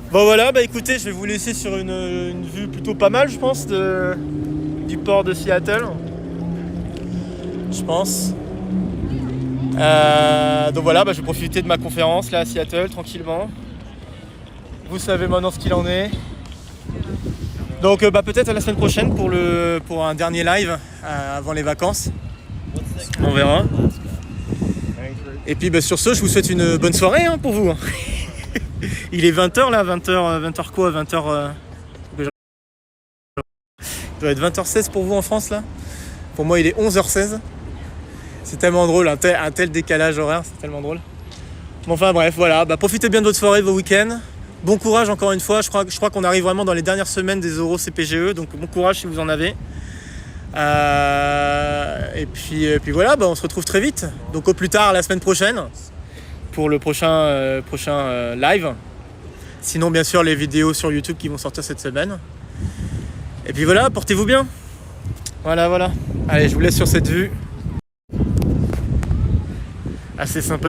Bon voilà, bah écoutez, je vais vous laisser sur une vue plutôt pas mal, je pense, du port de Seattle. Je pense. Donc voilà, bah, je vais profiter de ma conférence là à Seattle tranquillement. Vous savez maintenant ce qu'il en est. Donc bah, peut-être à la semaine prochaine pour un dernier live avant les vacances. On verra. Et puis bah, sur ce, je vous souhaite une bonne soirée hein, pour vous. Il est 20h là, 20h quoi, 20h... Il doit être 20h16 pour vous en France là. Pour moi il est 11h16. C'est tellement drôle, un tel décalage horaire, c'est tellement drôle. Bon, enfin bref, voilà, bah, profitez bien de votre soirée, de vos week-ends. Bon courage encore une fois, je crois qu'on arrive vraiment dans les dernières semaines des Euros CPGE, donc bon courage si vous en avez. Et puis voilà, bah, on se retrouve très vite. Donc au plus tard la semaine prochaine pour le prochain live. Sinon bien sûr les vidéos sur YouTube qui vont sortir cette semaine. Et puis voilà, portez-vous bien. Voilà. Allez, je vous laisse sur cette vue. Assez sympa.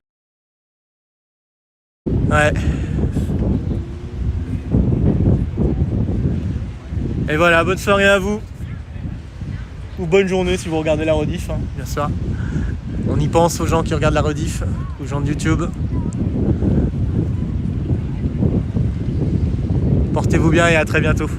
Ouais. Et voilà, bonne soirée à vous. Ou bonne journée si vous regardez la rediff, hein, bien sûr. On y pense aux gens qui regardent la rediff, aux gens de YouTube. Portez-vous bien et à très bientôt.